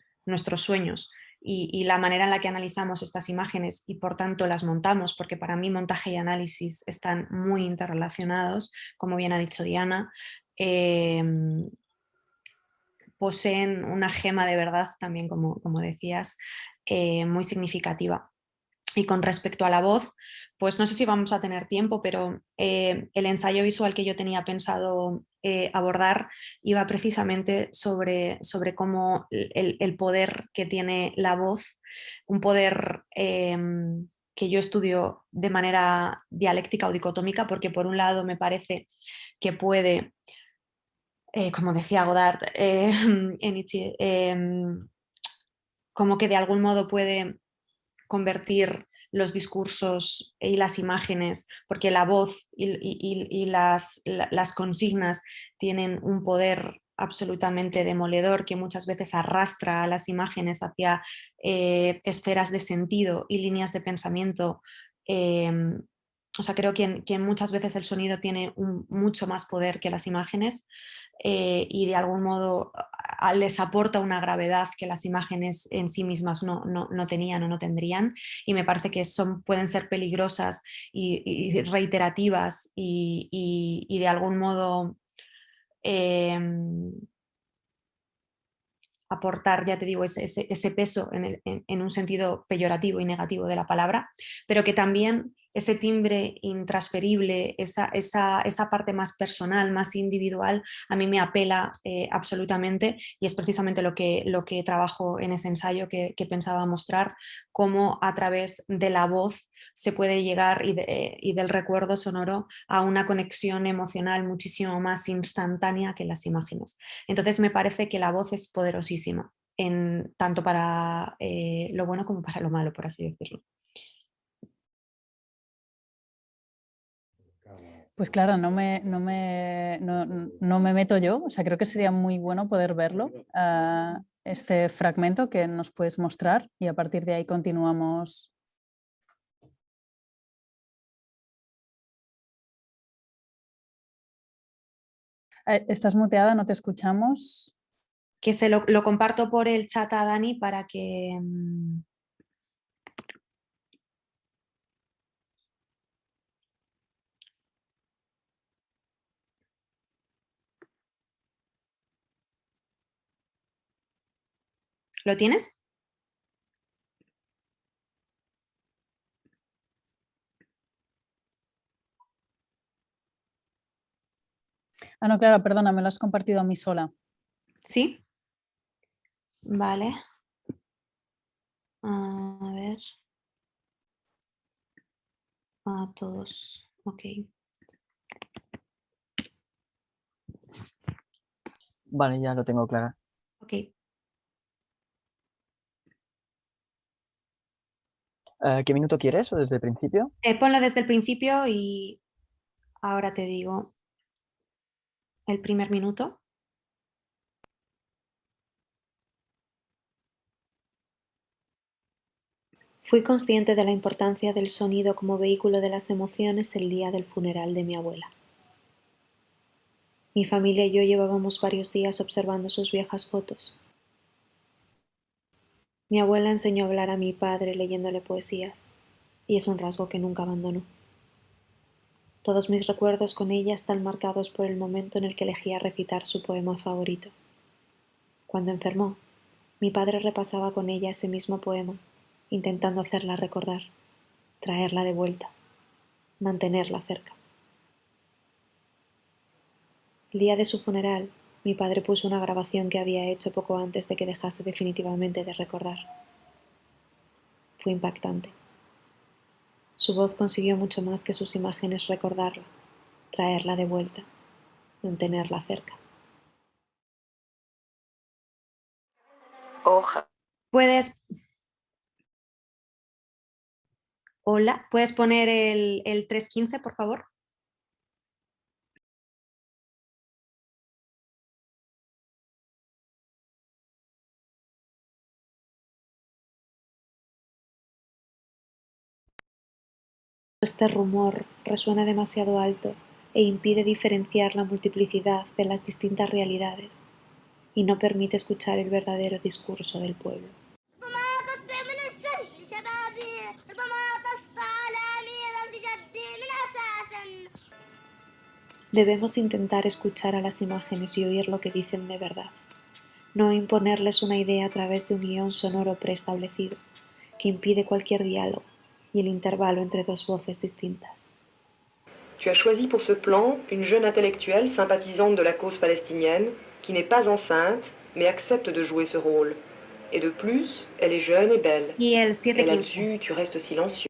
sueños. Y la manera en la que analizamos estas imágenes y por tanto las montamos, porque para mí montaje y análisis están muy interrelacionados, como bien ha dicho Diana, poseen una gema de verdad también, como decías, muy significativa. Y con respecto a la voz, pues no sé si vamos a tener tiempo, pero el ensayo visual que yo tenía pensado abordar iba precisamente sobre cómo el poder que tiene la voz, un poder que yo estudio de manera dialéctica o dicotómica, porque por un lado me parece que puede, como decía Godard, como que de algún modo puede convertir los discursos y las imágenes, porque la voz y las consignas tienen un poder absolutamente demoledor que muchas veces arrastra a las imágenes hacia esferas de sentido y líneas de pensamiento. O sea, creo que muchas veces el sonido tiene mucho más poder que las imágenes y de algún modo les aporta una gravedad que las imágenes en sí mismas no tenían o no tendrían, y me parece que pueden ser peligrosas y reiterativas y de algún modo aportar, ya te digo, ese peso en un sentido peyorativo y negativo de la palabra, pero que también ese timbre intransferible, esa parte más personal, más individual, a mí me apela absolutamente, y es precisamente lo que trabajo en ese ensayo que pensaba mostrar, cómo a través de la voz se puede llegar y del recuerdo sonoro a una conexión emocional muchísimo más instantánea que las imágenes. Entonces me parece que la voz es poderosísima, tanto para lo bueno como para lo malo, por así decirlo. Pues claro, no me meto yo, o sea, creo que sería muy bueno poder verlo, este fragmento que nos puedes mostrar, y a partir de ahí continuamos. Estás muteada, no te escuchamos. Que lo comparto por el chat a Dani para que... ¿Lo tienes? Ah, no, claro, perdona, me lo has compartido a mí sola. Sí. Vale. A ver. A todos. Ok. Vale, ya lo tengo claro. Ok. ¿Qué minuto quieres o desde el principio? Ponlo desde el principio y ahora te digo el primer minuto. Fui consciente de la importancia del sonido como vehículo de las emociones el día del funeral de mi abuela. Mi familia y yo llevábamos varios días observando sus viejas fotos. Mi abuela enseñó a hablar a mi padre leyéndole poesías, y es un rasgo que nunca abandonó. Todos mis recuerdos con ella están marcados por el momento en el que elegía recitar su poema favorito. Cuando enfermó, mi padre repasaba con ella ese mismo poema, intentando hacerla recordar, traerla de vuelta, mantenerla cerca. El día de su funeral, mi padre puso una grabación que había hecho poco antes de que dejase definitivamente de recordar. Fue impactante. Su voz consiguió mucho más que sus imágenes recordarla, traerla de vuelta, mantenerla cerca. ¿Puedes, hola, ¿puedes poner el 315, por favor? Este rumor resuena demasiado alto e impide diferenciar la multiplicidad de las distintas realidades y no permite escuchar el verdadero discurso del pueblo. Debemos intentar escuchar a las imágenes y oír lo que dicen de verdad, no imponerles una idea a través de un guión sonoro preestablecido que impide cualquier diálogo y el intervalo entre dos voces distintas. Tu as choisi pour ce plan une jeune intellectuelle sympathisante de la cause palestinienne qui n'est pas enceinte mais accepte de jouer ce rôle. Et de plus, elle est jeune et belle. Y el Et 715. là-dessus, tu restes silencieux.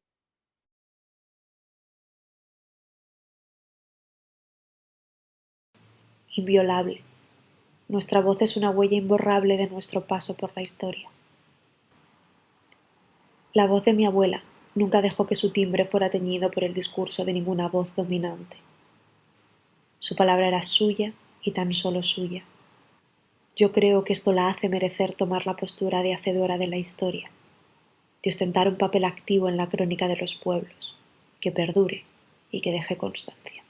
Inviolable. Nuestra voz es una huella imborrable de nuestro paso por la historia. La voz de mi abuela nunca dejó que su timbre fuera teñido por el discurso de ninguna voz dominante. Su palabra era suya y tan solo suya. Yo creo que esto la hace merecer tomar la postura de hacedora de la historia, de ostentar un papel activo en la crónica de los pueblos, que perdure y que deje constancia.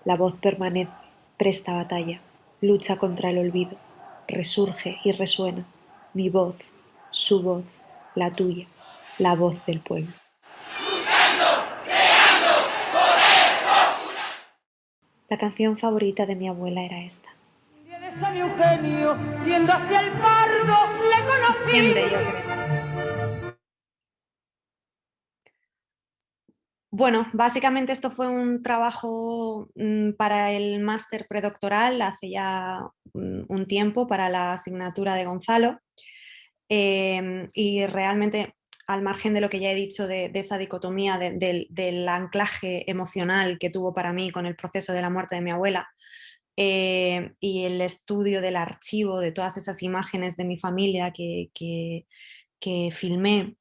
La voz permanece, presta batalla, lucha contra el olvido, resurge y resuena. Mi voz, su voz, la tuya, la voz del pueblo. La canción favorita de mi abuela era esta. De San Eugenio, yendo hacia el Pardo, le conocí. Bueno, básicamente esto fue un trabajo para el máster predoctoral hace ya un tiempo para la asignatura de Gonzalo y realmente al margen de lo que ya he dicho de esa dicotomía del anclaje emocional que tuvo para mí con el proceso de la muerte de mi abuela y el estudio del archivo de todas esas imágenes de mi familia que filmé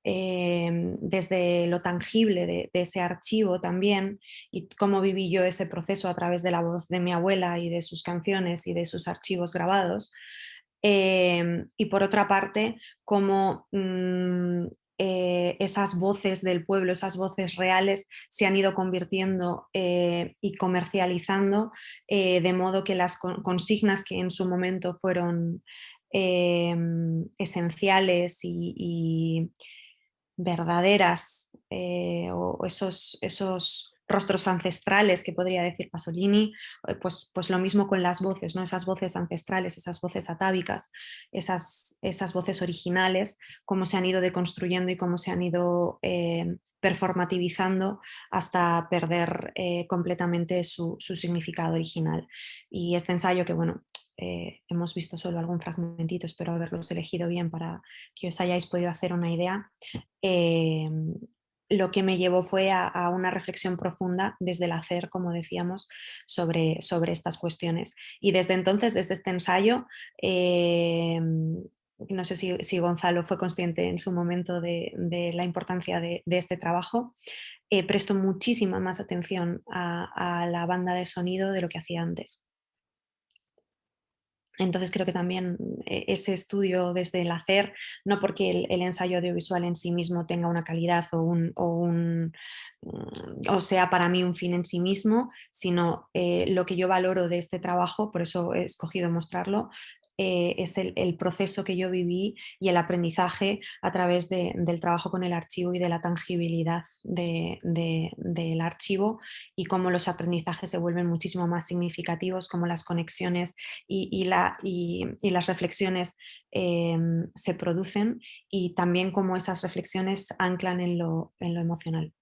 desde lo tangible de ese archivo también y cómo viví yo ese proceso a través de la voz de mi abuela y de sus canciones y de sus archivos grabados. Y por otra parte, cómo esas voces del pueblo, esas voces reales se han ido convirtiendo y comercializando de modo que las consignas que en su momento fueron esenciales y verdaderas o esos rostros ancestrales que podría decir Pasolini, pues lo mismo con las voces, ¿no? Esas voces ancestrales, esas voces atávicas, esas voces originales, cómo se han ido deconstruyendo y cómo se han ido performativizando hasta perder completamente su significado original. Y este ensayo que, bueno, hemos visto solo algún fragmentito, espero haberlos elegido bien para que os hayáis podido hacer una idea. Lo que me llevó fue a una reflexión profunda desde el hacer, como decíamos, sobre estas cuestiones. Y desde entonces, desde este ensayo, no sé si Gonzalo fue consciente en su momento de la importancia de este trabajo, presto muchísima más atención a la banda de sonido de lo que hacía antes. Entonces creo que también ese estudio desde el hacer, no porque el ensayo audiovisual en sí mismo tenga una calidad o sea para mí un fin en sí mismo, sino lo que yo valoro de este trabajo, por eso he escogido mostrarlo, es el proceso que yo viví y el aprendizaje a través del trabajo con el archivo y de la tangibilidad del archivo, y cómo los aprendizajes se vuelven muchísimo más significativos, cómo las conexiones y las reflexiones se producen, y también cómo esas reflexiones anclan en lo emocional.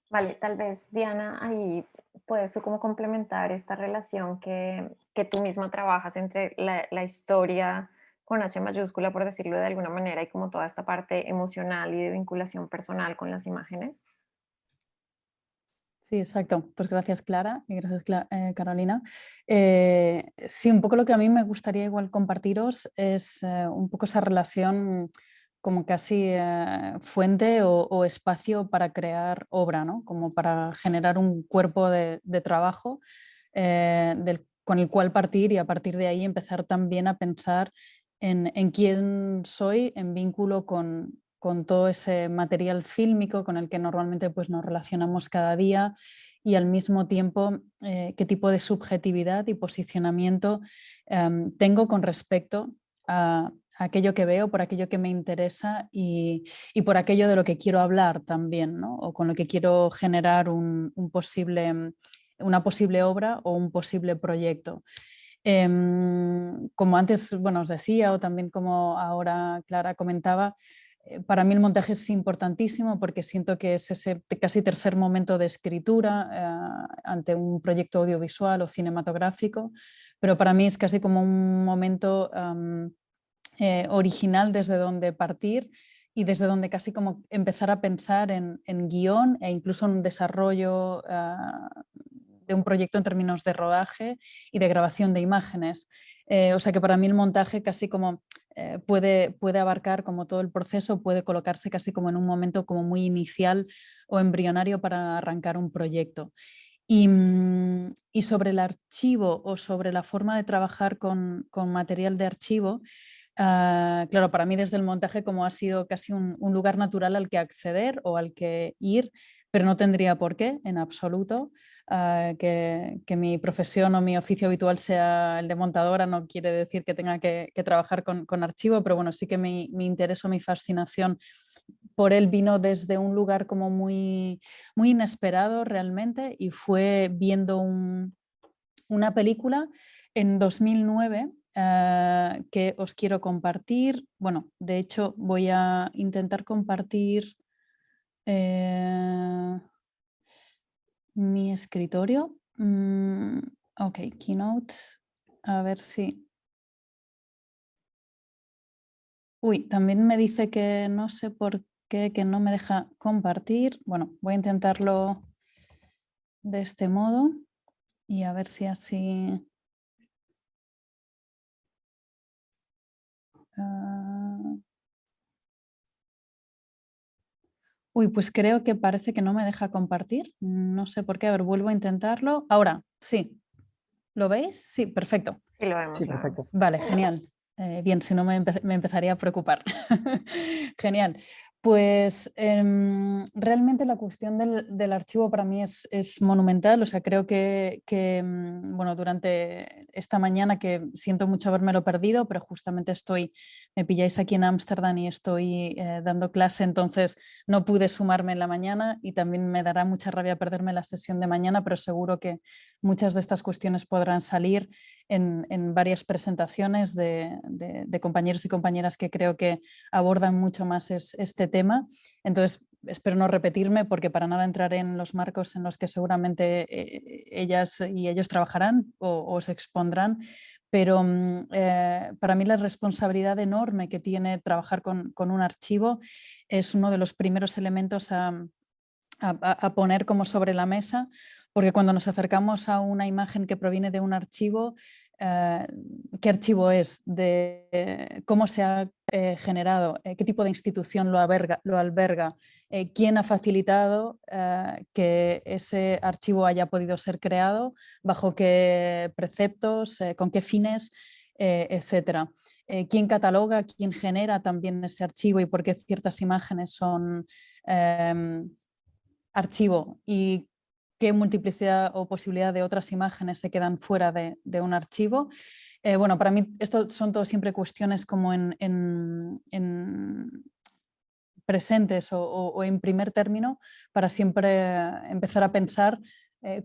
Vale, tal vez Diana, ahí puedes tú como complementar esta relación que tú misma trabajas entre la historia con H mayúscula, por decirlo de alguna manera, y como toda esta parte emocional y de vinculación personal con las imágenes. Sí, exacto. Pues gracias, Clara, y gracias, Carolina. Sí, un poco lo que a mí me gustaría igual compartiros es un poco esa relación como casi fuente o espacio para crear obra, ¿no? Como para generar un cuerpo de trabajo con el cual partir, y a partir de ahí empezar también a pensar en quién soy en vínculo con todo ese material fílmico con el que normalmente pues, nos relacionamos cada día, y al mismo tiempo qué tipo de subjetividad y posicionamiento tengo con respecto a aquello que veo, por aquello que me interesa y por aquello de lo que quiero hablar también, ¿no? O con lo que quiero generar una posible obra o un posible proyecto. Como antes os decía, o también como ahora Clara comentaba, para mí el montaje es importantísimo porque siento que es ese casi tercer momento de escritura ante un proyecto audiovisual o cinematográfico, pero para mí es casi como un momento original desde donde partir y desde donde casi como empezar a pensar en guión e incluso en un desarrollo de un proyecto en términos de rodaje y de grabación de imágenes. O sea que para mí el montaje casi como puede abarcar como todo el proceso, puede colocarse casi como en un momento como muy inicial o embrionario para arrancar un proyecto. Y sobre el archivo o sobre la forma de trabajar con material de archivo, claro, para mí desde el montaje como ha sido casi un lugar natural al que acceder o al que ir, pero no tendría por qué en absoluto. Que mi profesión o mi oficio habitual sea el de montadora no quiere decir que tenga que trabajar con archivo, pero bueno, sí que mi interés o mi fascinación por él vino desde un lugar como muy, muy inesperado realmente, y fue viendo una película en 2009 que os quiero compartir. Bueno, de hecho voy a intentar compartir mi escritorio. Ok, Keynote, a ver si... Uy, también me dice que no sé por qué, que no me deja compartir. Bueno, voy a intentarlo de este modo y a ver si así... Uy, pues creo que parece que no me deja compartir. No sé por qué. A ver, vuelvo a intentarlo. Ahora, sí. ¿Lo veis? Sí, perfecto. Sí, lo vemos. Sí, perfecto. Vale, genial. Bien, si no me empezaría a preocupar. Genial. Pues realmente la cuestión del archivo para mí es monumental. O sea, creo que bueno, durante esta mañana, que siento mucho habérmelo perdido, pero justamente me pilláis aquí en Ámsterdam y estoy dando clase, entonces no pude sumarme en la mañana, y también me dará mucha rabia perderme la sesión de mañana, pero seguro que muchas de estas cuestiones podrán salir en varias presentaciones de compañeros y compañeras que creo que abordan mucho más este tema. Entonces, espero no repetirme, porque para nada entraré en los marcos en los que seguramente ellas y ellos trabajarán o se expondrán, pero para mí la responsabilidad enorme que tiene trabajar con un archivo es uno de los primeros elementos a poner como sobre la mesa, porque cuando nos acercamos a una imagen que proviene de un archivo, qué archivo es, de cómo se ha generado, qué tipo de institución lo alberga, quién ha facilitado que ese archivo haya podido ser creado, bajo qué preceptos, con qué fines, etcétera. Quién cataloga, quién genera también ese archivo y por qué ciertas imágenes son archivo y qué multiplicidad o posibilidad de otras imágenes se quedan fuera de un archivo. Bueno, para mí esto son todo siempre cuestiones como en presentes o en primer término, para siempre empezar a pensar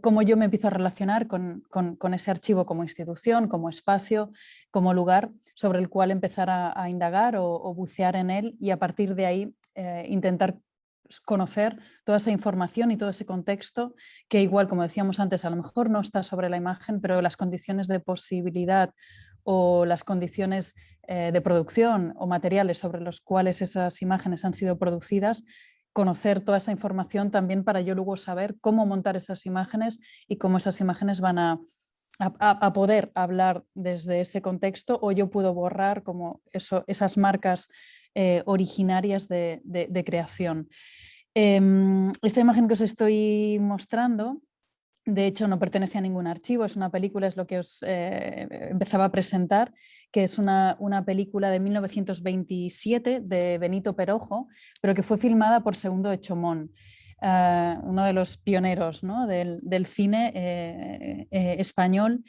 cómo yo me empiezo a relacionar con ese archivo como institución, como espacio, como lugar sobre el cual empezar a indagar o bucear en él, y a partir de ahí intentar conocer toda esa información y todo ese contexto que, igual, como decíamos antes, a lo mejor no está sobre la imagen, pero las condiciones de posibilidad o las condiciones de producción o materiales sobre los cuales esas imágenes han sido producidas, conocer toda esa información también para yo luego saber cómo montar esas imágenes y cómo esas imágenes van a poder hablar desde ese contexto, o yo puedo borrar como esas marcas originarias de creación. Esta imagen que os estoy mostrando, de hecho, no pertenece a ningún archivo, es una película, es lo que os empezaba a presentar, que es una película de 1927 de Benito Perojo, pero que fue filmada por Segundo de Chomón, uno de los pioneros, ¿no?, del cine español.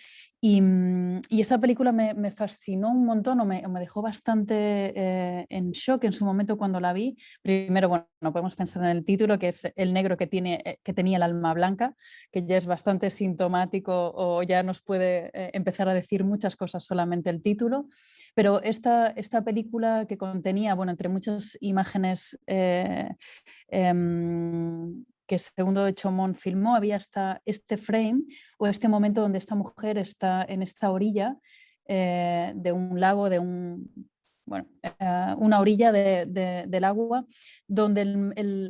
Y esta película me fascinó un montón, o me dejó bastante en shock en su momento cuando la vi. Primero, bueno, no podemos pensar en el título, que es el negro que tenía el alma blanca, que ya es bastante sintomático, o ya nos puede empezar a decir muchas cosas solamente el título. Pero esta película, que contenía, bueno, entre muchas imágenes que Segundo de Chomón filmó, había este frame o este momento donde esta mujer está en esta orilla de un lago, una orilla del agua, donde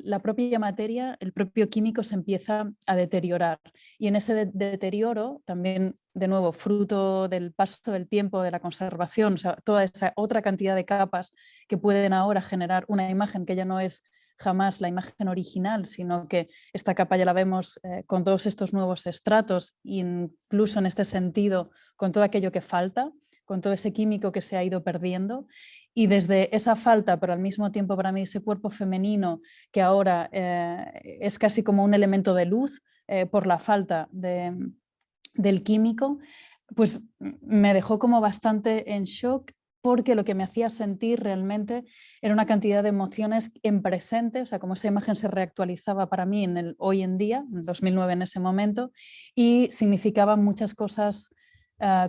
la propia materia, el propio químico se empieza a deteriorar. Y en ese deterioro, también, de nuevo, fruto del paso del tiempo, de la conservación, o sea, toda esa otra cantidad de capas que pueden ahora generar una imagen que ya no es jamás la imagen original, sino que esta capa ya la vemos con todos estos nuevos estratos, incluso en este sentido con todo aquello que falta, con todo ese químico que se ha ido perdiendo. Y desde esa falta, pero al mismo tiempo para mí ese cuerpo femenino que ahora es casi como un elemento de luz por la falta del químico, pues me dejó como bastante en shock, porque lo que me hacía sentir realmente era una cantidad de emociones en presente, o sea, como esa imagen se reactualizaba para mí en el hoy en día, en 2009 en ese momento, y significaba muchas cosas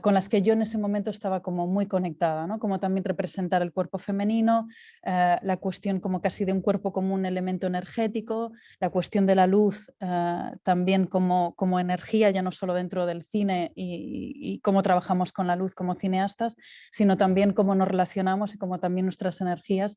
con las que yo en ese momento estaba como muy conectada, ¿no? Como también representar el cuerpo femenino, la cuestión como casi de un cuerpo como un elemento energético, la cuestión de la luz también como energía, ya no solo dentro del cine y cómo trabajamos con la luz como cineastas, sino también cómo nos relacionamos y cómo también nuestras energías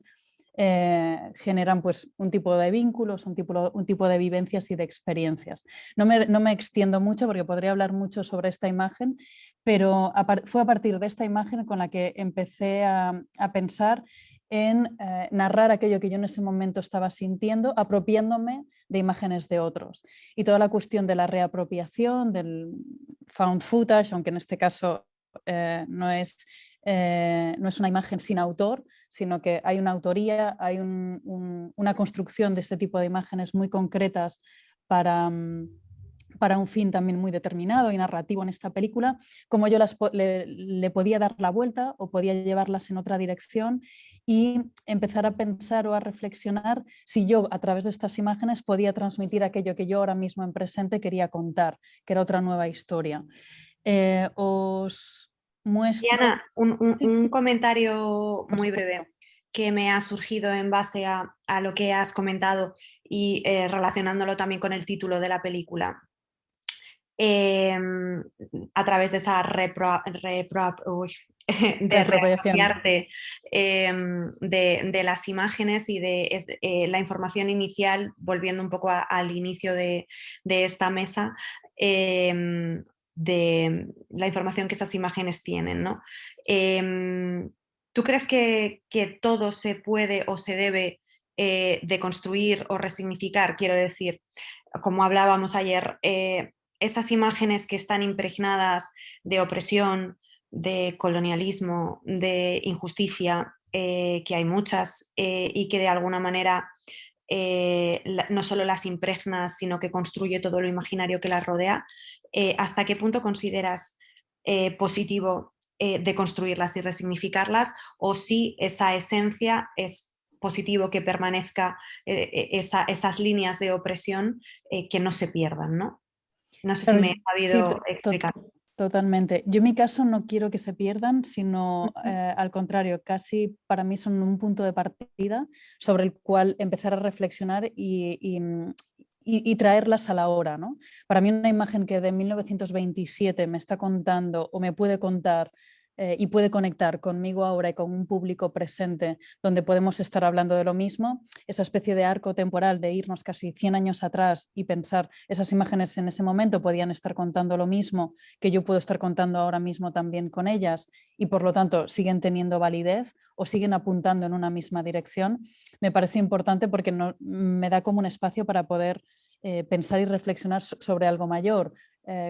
generan pues un tipo de vínculos, un tipo de vivencias y de experiencias. No me extiendo mucho porque podría hablar mucho sobre esta imagen, pero fue a partir de esta imagen con la que empecé a pensar en narrar aquello que yo en ese momento estaba sintiendo, apropiándome de imágenes de otros. Y toda la cuestión de la reapropiación, del found footage, aunque en este caso no es una imagen sin autor, sino que hay una autoría, hay una construcción de este tipo de imágenes muy concretas para un fin también muy determinado y narrativo en esta película, como yo le podía dar la vuelta o podía llevarlas en otra dirección y empezar a pensar o a reflexionar si yo, a través de estas imágenes, podía transmitir aquello que yo ahora mismo en presente quería contar, que era otra nueva historia. Os muestro... Diana, un comentario muy breve que me ha surgido en base a lo que has comentado y relacionándolo también con el título de la película. A través de esa reapropiarte de las imágenes y de la información inicial, volviendo un poco al inicio de esta mesa, la información que esas imágenes tienen, ¿no? ¿Tú crees que todo se puede o se debe deconstruir o resignificar? Quiero decir, como hablábamos ayer, esas imágenes que están impregnadas de opresión, de colonialismo, de injusticia, que hay muchas, y que de alguna manera no solo las impregna, sino que construye todo lo imaginario que las rodea, ¿hasta qué punto consideras positivo deconstruirlas y resignificarlas, o si esa esencia es positivo que permanezca, esas líneas de opresión que no se pierdan, ¿no? No sé si me he sabido explicar. Totalmente. Yo en mi caso no quiero que se pierdan, sino al contrario, casi para mí son un punto de partida sobre el cual empezar a reflexionar y traerlas a la hora, ¿no? Para mí una imagen que de 1927 me está contando o me puede contar y puede conectar conmigo ahora y con un público presente donde podemos estar hablando de lo mismo, esa especie de arco temporal de irnos casi 100 años atrás y pensar esas imágenes en ese momento podían estar contando lo mismo que yo puedo estar contando ahora mismo también con ellas y por lo tanto siguen teniendo validez o siguen apuntando en una misma dirección, me parece importante porque me da como un espacio para poder pensar y reflexionar sobre algo mayor,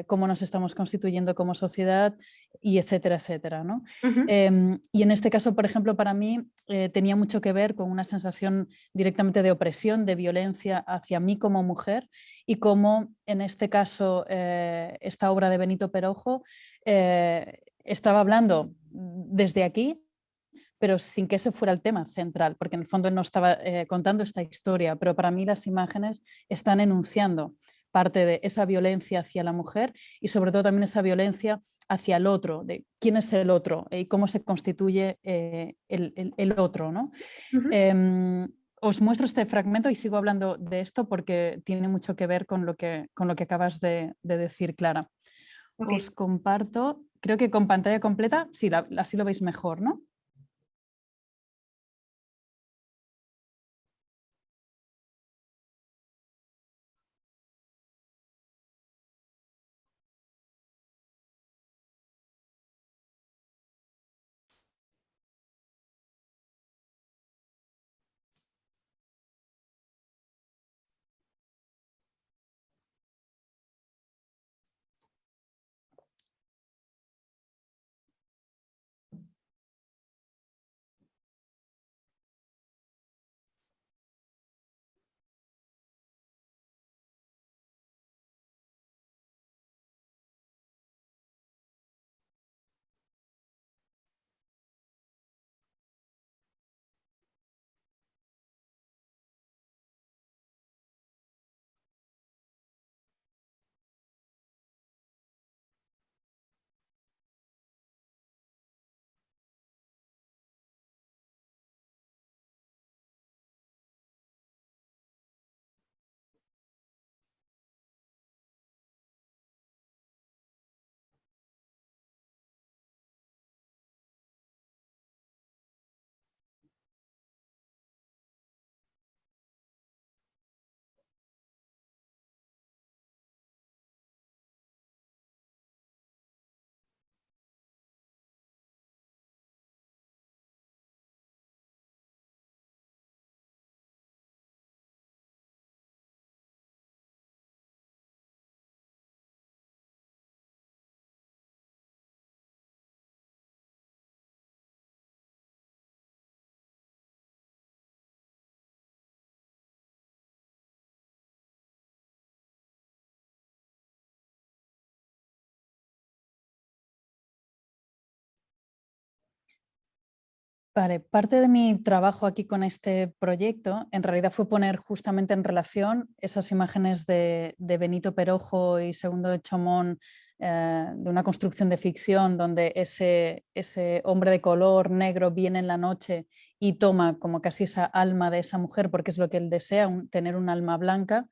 cómo nos estamos constituyendo como sociedad y etcétera, etcétera, ¿no? Y en este caso, por ejemplo, para mí tenía mucho que ver con una sensación directamente de opresión, de violencia hacia mí como mujer y cómo en este caso esta obra de Benito Perojo estaba hablando desde aquí, pero sin que ese fuera el tema central, porque en el fondo no estaba contando esta historia, pero para mí las imágenes están enunciando parte de esa violencia hacia la mujer y sobre todo también esa violencia hacia el otro, de quién es el otro y cómo se constituye el otro, ¿no? Os muestro este fragmento y sigo hablando de esto porque tiene mucho que ver con lo que acabas de decir, Clara. Okay. Os comparto, creo que con pantalla completa, sí, así lo veis mejor, ¿no? Vale, parte de mi trabajo aquí con este proyecto en realidad fue poner justamente en relación esas imágenes de Benito Perojo y Segundo de Chomón, de una construcción de ficción donde ese hombre de color negro viene en la noche y toma como casi esa alma de esa mujer porque es lo que él desea, tener un alma blanca,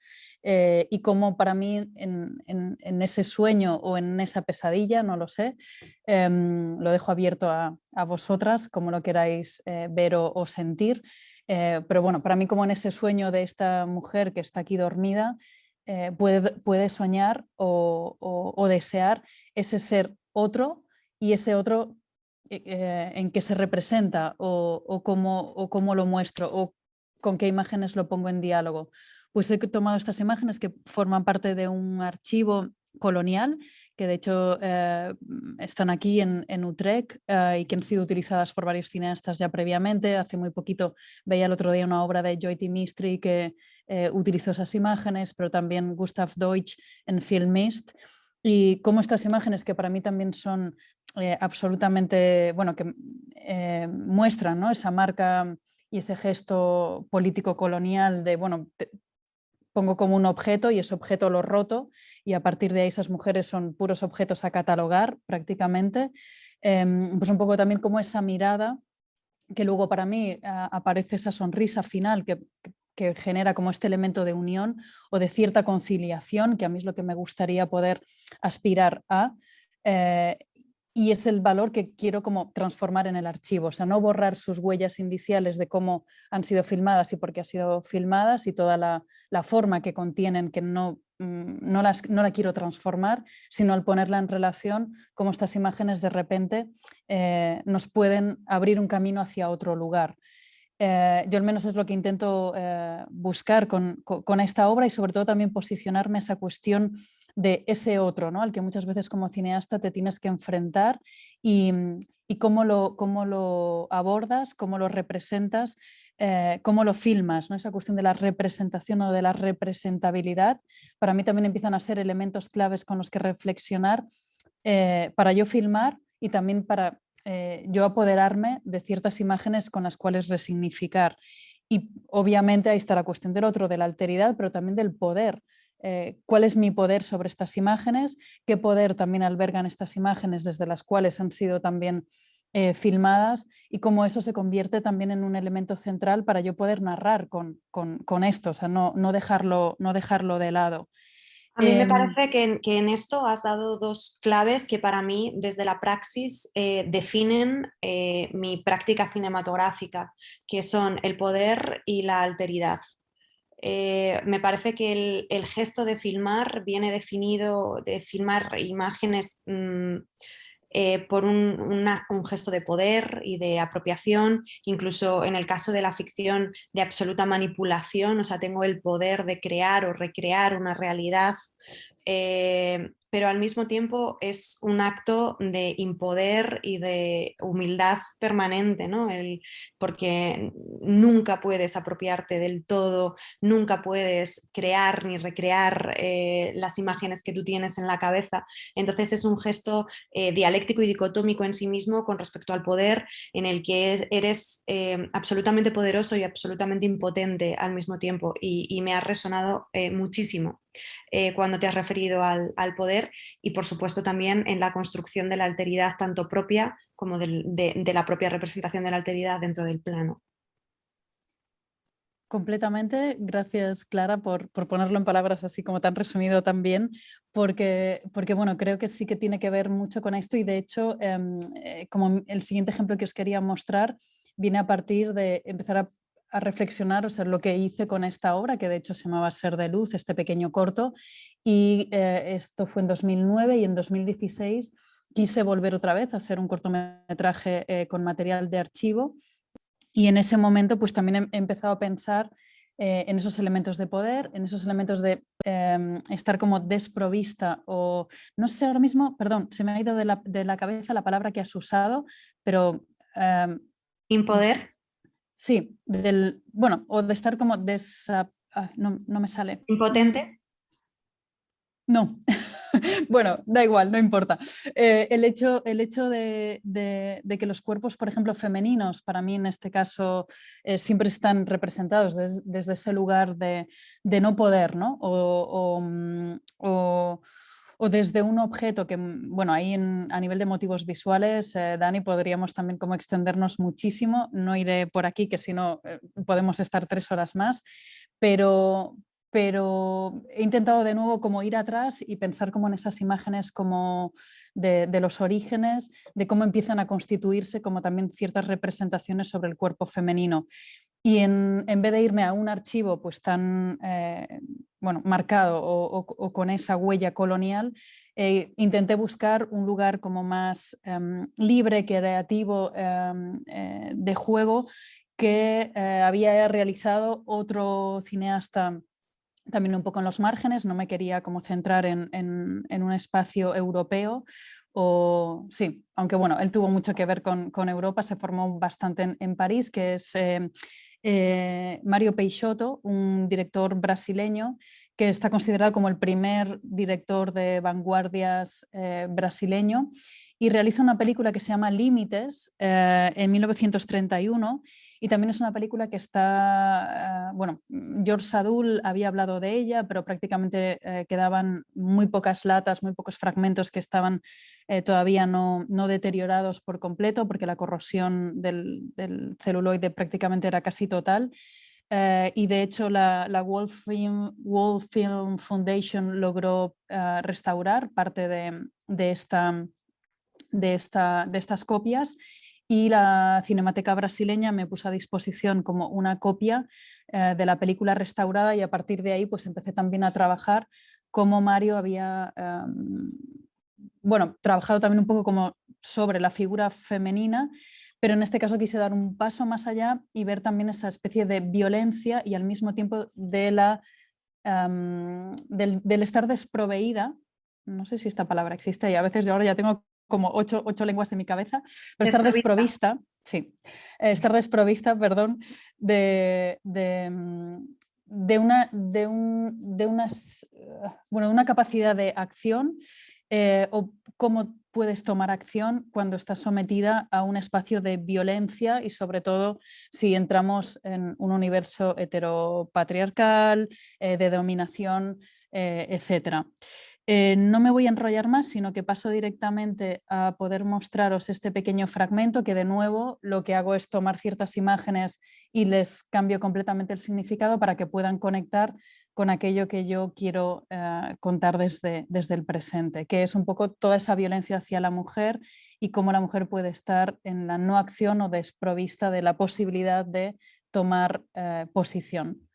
y como para mí en ese sueño o en esa pesadilla, no lo sé, lo dejo abierto a vosotras como lo queráis ver o sentir, pero bueno, para mí como en ese sueño de esta mujer que está aquí dormida, puede soñar o desear ese ser otro, y ese otro en qué se representa o cómo lo muestro o con qué imágenes lo pongo en diálogo. Pues he tomado estas imágenes que forman parte de un archivo colonial, que de hecho están aquí en Utrecht y que han sido utilizadas por varios cineastas ya previamente. Hace muy poquito veía el otro día una obra de Joy T. Mistry que utilizó esas imágenes, pero también Gustav Deutsch en Film Mist. Y cómo estas imágenes, que para mí también son absolutamente, bueno, que muestran, ¿no?, esa marca y ese gesto político colonial de, bueno, pongo como un objeto y ese objeto lo roto, y a partir de ahí esas mujeres son puros objetos a catalogar prácticamente. Pues un poco también como esa mirada que luego para mí aparece esa sonrisa final que genera como este elemento de unión o de cierta conciliación, que a mí es lo que me gustaría poder aspirar a. Y es el valor que quiero como transformar en el archivo, o sea, no borrar sus huellas indiciales de cómo han sido filmadas y por qué han sido filmadas y toda la forma que contienen, que no la quiero transformar, sino al ponerla en relación, cómo estas imágenes de repente nos pueden abrir un camino hacia otro lugar. Yo al menos es lo que intento buscar con esta obra, y sobre todo también posicionarme esa cuestión de ese otro, ¿no?, al que muchas veces como cineasta te tienes que enfrentar, y cómo lo abordas, cómo lo representas, cómo lo filmas, ¿no? Esa cuestión de la representación o de la representabilidad para mí también empiezan a ser elementos claves con los que reflexionar para yo filmar y también para yo apoderarme de ciertas imágenes con las cuales resignificar. Y obviamente ahí está la cuestión del otro, de la alteridad, pero también del poder. ¿Cuál es mi poder sobre estas imágenes? ¿Qué poder también albergan estas imágenes desde las cuales han sido también filmadas? Y cómo eso se convierte también en un elemento central para yo poder narrar con esto, o sea, no dejarlo de lado. A mí me parece que en esto has dado dos claves que para mí desde la praxis definen mi práctica cinematográfica, que son el poder y la alteridad. Me parece que el gesto de filmar viene definido, de filmar imágenes por un gesto de poder y de apropiación, incluso en el caso de la ficción de absoluta manipulación, o sea, tengo el poder de crear o recrear una realidad, pero al mismo tiempo es un acto de impoder y de humildad permanente, ¿no? Porque nunca puedes apropiarte del todo, nunca puedes crear ni recrear las imágenes que tú tienes en la cabeza. Entonces es un gesto dialéctico y dicotómico en sí mismo con respecto al poder, en el que eres absolutamente poderoso y absolutamente impotente al mismo tiempo, y me ha resonado muchísimo cuando te has referido al poder, y por supuesto también en la construcción de la alteridad tanto propia como de la propia representación de la alteridad dentro del plano. Completamente, gracias Clara por ponerlo en palabras así como tan resumido también, porque bueno, creo que sí que tiene que ver mucho con esto, y de hecho como el siguiente ejemplo que os quería mostrar viene a partir de empezar a reflexionar, o sea, lo que hice con esta obra, que de hecho se llamaba Ser de Luz, este pequeño corto, y esto fue en 2009, y en 2016 quise volver otra vez a hacer un cortometraje con material de archivo. Y en ese momento pues también he empezado a pensar en esos elementos de poder, en esos elementos de estar como desprovista, o no sé ahora mismo, perdón, se me ha ido de la cabeza la palabra que has usado, pero... ¿Impoder? Sí, bueno, o de estar como no me sale. ¿Impotente? No, bueno, da igual, no importa. El hecho de que los cuerpos, por ejemplo, femeninos, para mí en este caso, siempre están representados desde ese lugar de no poder, ¿no? O desde un objeto que, bueno, ahí a nivel de motivos visuales, Dani, podríamos también como extendernos muchísimo. No iré por aquí, que si no podemos estar 3 horas más, pero he intentado de nuevo como ir atrás y pensar como en esas imágenes como de los orígenes, de cómo empiezan a constituirse como también ciertas representaciones sobre el cuerpo femenino. Y en vez de irme a un archivo pues tan bueno, marcado o con esa huella colonial, intenté buscar un lugar como más libre, creativo, de juego, que había realizado otro cineasta también un poco en los márgenes. No me quería como centrar en un espacio europeo. O, sí, aunque bueno, él tuvo mucho que ver con Europa, se formó bastante en París, que es Mario Peixoto, un director brasileño que está considerado como el primer director de vanguardias brasileño, y realiza una película que se llama Límites en 1931, y también es una película que está, bueno, George Sadoul había hablado de ella, pero prácticamente quedaban muy pocas latas, muy pocos fragmentos que estaban todavía no deteriorados por completo, porque la corrosión del celuloide prácticamente era casi total. Y de hecho la World Film Foundation logró restaurar parte de estas copias, y la Cinemateca Brasileña me puso a disposición como una copia de la película restaurada, y a partir de ahí pues empecé también a trabajar como Mario había bueno, trabajado también un poco como sobre la figura femenina, pero en este caso quise dar un paso más allá y ver también esa especie de violencia y al mismo tiempo del estar desproveída. No sé si esta palabra existe, y a veces yo ahora ya tengo como ocho lenguas en mi cabeza, pero estar desprovista, sí, estar desprovista, perdón, de una capacidad de acción, o cómo puedes tomar acción cuando estás sometida a un espacio de violencia, y sobre todo si entramos en un universo heteropatriarcal, de dominación, etc. No me voy a enrollar más, sino que paso directamente a poder mostraros este pequeño fragmento, que de nuevo lo que hago es tomar ciertas imágenes y les cambio completamente el significado para que puedan conectar con aquello que yo quiero contar desde el presente, que es un poco toda esa violencia hacia la mujer y cómo la mujer puede estar en la no acción o desprovista de la posibilidad de tomar posición.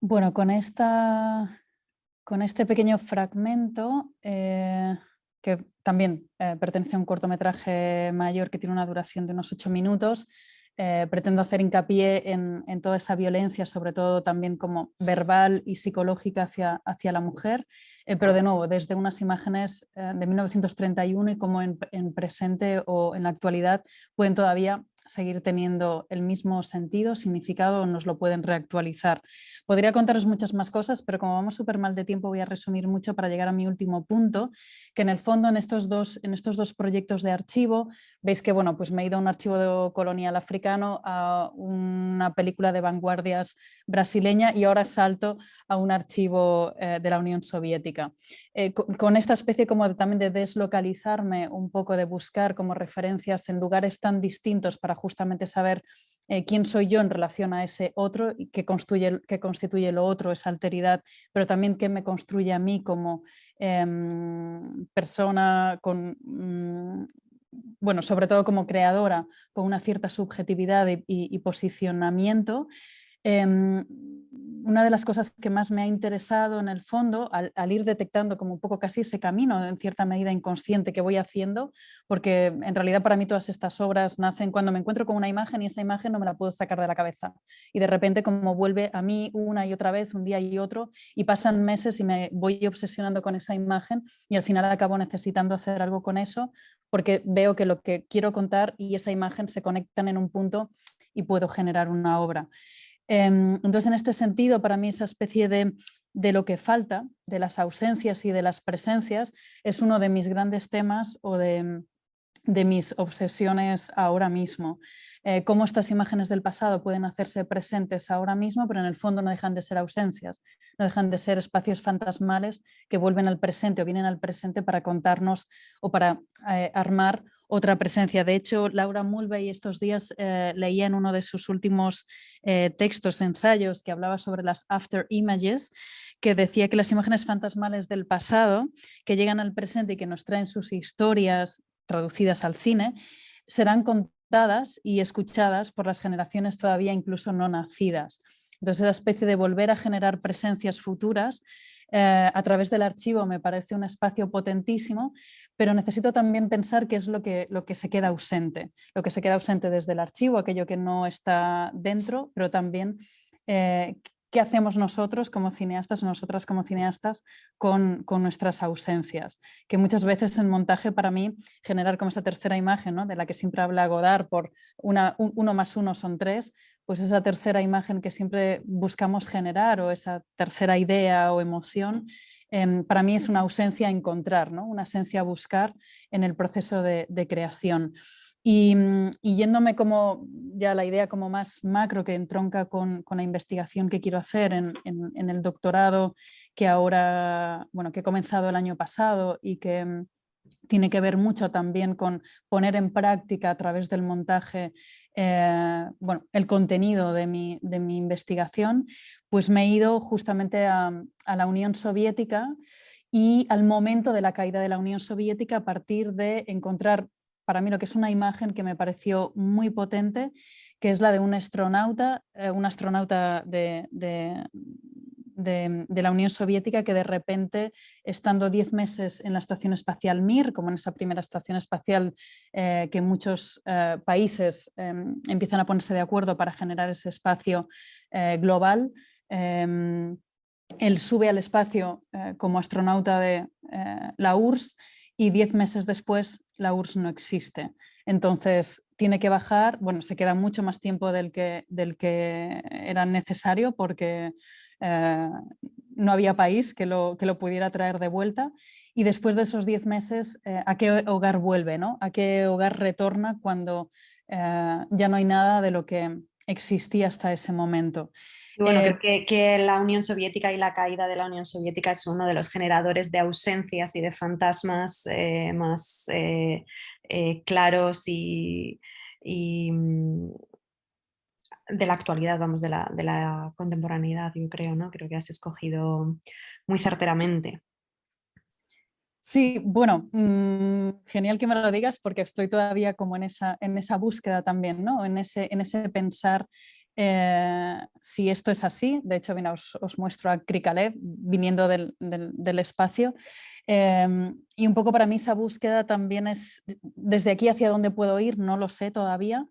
Bueno, con este pequeño fragmento, que también pertenece a un cortometraje mayor que tiene una duración de unos 8 minutos, pretendo hacer hincapié en toda esa violencia, sobre todo también como verbal y psicológica hacia la mujer, pero de nuevo desde unas imágenes de 1931, y cómo en presente o en la actualidad pueden todavía seguir teniendo el mismo sentido, significado, o nos lo pueden reactualizar. Podría contaros muchas más cosas, pero como vamos súper mal de tiempo voy a resumir mucho para llegar a mi último punto, que en el fondo en estos dos proyectos de archivo veis que bueno, pues me he ido a un archivo colonial africano, a una película de vanguardias brasileña y ahora salto a un archivo de la Unión Soviética. Con esta especie como también de deslocalizarme un poco, de buscar como referencias en lugares tan distintos para justamente saber quién soy yo en relación a ese otro y qué constituye lo otro, esa alteridad, pero también qué me construye a mí como persona con... bueno, sobre todo como creadora, con una cierta subjetividad y posicionamiento. Una de las cosas que más me ha interesado en el fondo, al ir detectando como un poco casi ese camino, en cierta medida inconsciente que voy haciendo, porque en realidad para mí todas estas obras nacen cuando me encuentro con una imagen y esa imagen no me la puedo sacar de la cabeza. Y de repente como vuelve a mí una y otra vez, un día y otro, y pasan meses y me voy obsesionando con esa imagen y al final acabo necesitando hacer algo con eso, porque veo que lo que quiero contar y esa imagen se conectan en un punto y puedo generar una obra. Entonces, en este sentido, para mí esa especie de lo que falta, de las ausencias y de las presencias, es uno de mis grandes temas o de mis obsesiones ahora mismo. Cómo estas imágenes del pasado pueden hacerse presentes ahora mismo, pero en el fondo no dejan de ser ausencias, no dejan de ser espacios fantasmales que vuelven al presente o vienen al presente para contarnos o para armar otra presencia. De hecho, Laura Mulvey estos días leía en uno de sus últimos textos, ensayos, que hablaba sobre las after images, que decía que las imágenes fantasmales del pasado que llegan al presente y que nos traen sus historias traducidas al cine, serán contadas y escuchadas por las generaciones todavía incluso no nacidas. Entonces, esa especie de volver a generar presencias futuras a través del archivo me parece un espacio potentísimo, pero necesito también pensar qué es lo que se queda ausente. Lo que se queda ausente desde el archivo, aquello que no está dentro, pero también qué hacemos nosotros como cineastas o nosotras como cineastas con nuestras ausencias. Que muchas veces en montaje para mí generar como esta tercera imagen, ¿no?, de la que siempre habla Godard, por 1 más 1 son 3, pues esa tercera imagen que siempre buscamos generar o esa tercera idea o emoción, para mí es una ausencia a encontrar, ¿no?, una ausencia a buscar en el proceso de creación. Y yéndome como ya la idea como más macro que entronca con la investigación que quiero hacer en el doctorado que ahora, bueno, que he comenzado el año pasado y que tiene que ver mucho también con poner en práctica a través del montaje bueno, el contenido de mi investigación, pues me he ido justamente a la Unión Soviética y al momento de la caída de la Unión Soviética a partir de encontrar para mí lo que es una imagen que me pareció muy potente, que es la de un astronauta de la Unión Soviética que de repente, estando 10 meses en la Estación Espacial Mir, como en esa primera estación espacial que muchos países empiezan a ponerse de acuerdo para generar ese espacio global, él sube al espacio como astronauta de la URSS y 10 meses después la URSS no existe. Entonces tiene que bajar, bueno, se queda mucho más tiempo del que era necesario porque no había país que lo pudiera traer de vuelta, y después de esos 10 meses, ¿a qué hogar vuelve, ¿no? ¿A qué hogar retorna cuando ya no hay nada de lo que existía hasta ese momento? Y bueno, creo que la Unión Soviética y la caída de la Unión Soviética es uno de los generadores de ausencias y de fantasmas más claros y de la actualidad, vamos, de la contemporaneidad, yo creo, ¿no? Creo que has escogido muy certeramente. Sí, bueno, genial que me lo digas porque estoy todavía como en esa búsqueda también, ¿no? En ese pensar si esto es así. De hecho, mira, os muestro a Krikalev viniendo del espacio, y un poco para mí esa búsqueda también es desde aquí hacia dónde puedo ir, no lo sé todavía,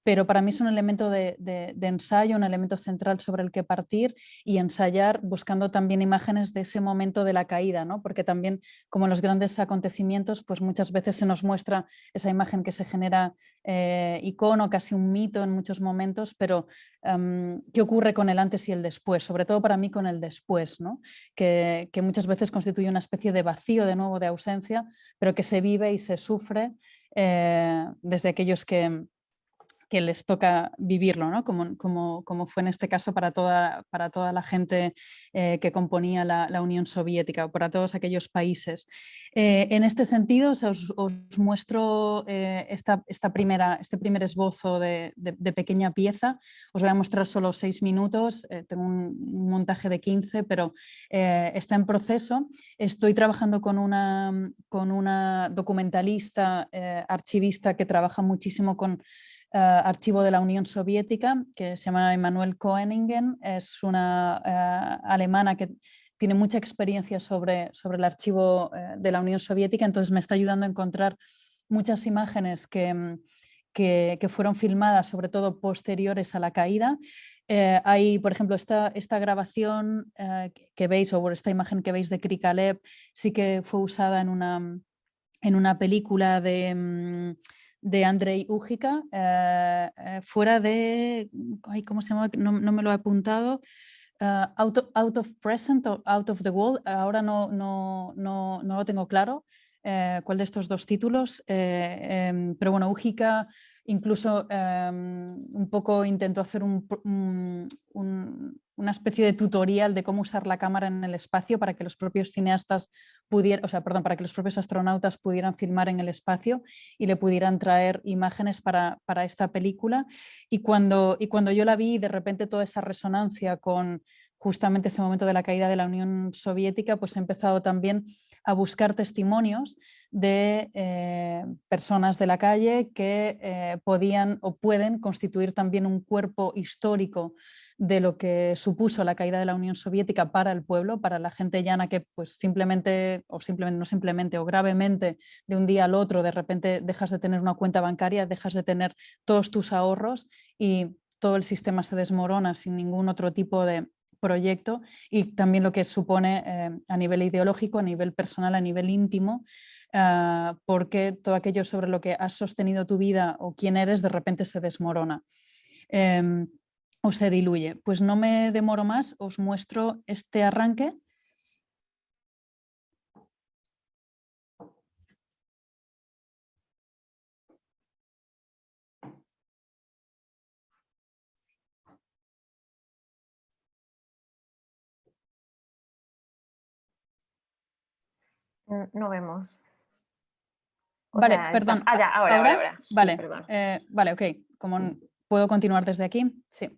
pero para mí es un elemento de ensayo, un elemento central sobre el que partir y ensayar buscando también imágenes de ese momento de la caída, ¿no? Porque también, como en los grandes acontecimientos, pues muchas veces se nos muestra esa imagen que se genera icono, casi un mito en muchos momentos, pero ¿qué ocurre con el antes y el después? Sobre todo para mí con el después, ¿no? Que muchas veces constituye una especie de vacío, de nuevo, de ausencia, pero que se vive y se sufre desde aquellos que les toca vivirlo, ¿no? Como fue en este caso para toda la gente que componía la Unión Soviética, o para todos aquellos países. En este sentido, o sea, os muestro este primer esbozo de pequeña pieza. Os voy a mostrar solo 6 minutos, tengo un montaje de 15, pero está en proceso. Estoy trabajando con una documentalista, archivista que trabaja muchísimo con archivo de la Unión Soviética, que se llama Emanuel Koeningen. Es una alemana que tiene mucha experiencia sobre el archivo de la Unión Soviética, entonces me está ayudando a encontrar muchas imágenes que fueron filmadas, sobre todo posteriores a la caída. Hay, por ejemplo, esta grabación que veis, o esta imagen que veis de Krikalev, sí que fue usada en una película de Andrei Ujika, fuera de, ¿cómo se llama? No me lo he apuntado. Out of Present o Out of the World, ahora no lo tengo claro cuál de estos dos títulos, pero bueno, Ujika incluso un poco intentó hacer una especie de tutorial de cómo usar la cámara en el espacio para que los propios cineastas para que los propios astronautas pudieran filmar en el espacio y le pudieran traer imágenes para esta película. Y cuando yo la vi, de repente toda esa resonancia con justamente ese momento de la caída de la Unión Soviética, pues he empezado también a buscar testimonios de personas de la calle que podían o pueden constituir también un cuerpo histórico de lo que supuso la caída de la Unión Soviética para el pueblo, para la gente llana que pues o gravemente de un día al otro de repente dejas de tener una cuenta bancaria, dejas de tener todos tus ahorros y todo el sistema se desmorona sin ningún otro tipo de proyecto, y también lo que supone a nivel ideológico, a nivel personal, a nivel íntimo, porque todo aquello sobre lo que has sostenido tu vida o quién eres de repente se desmorona o se diluye. Pues no me demoro más, os muestro este arranque. No vemos. Vale, perdón. Ahora. Vale, sí, perdón. Vale, ok. ¿Puedo continuar desde aquí? Sí.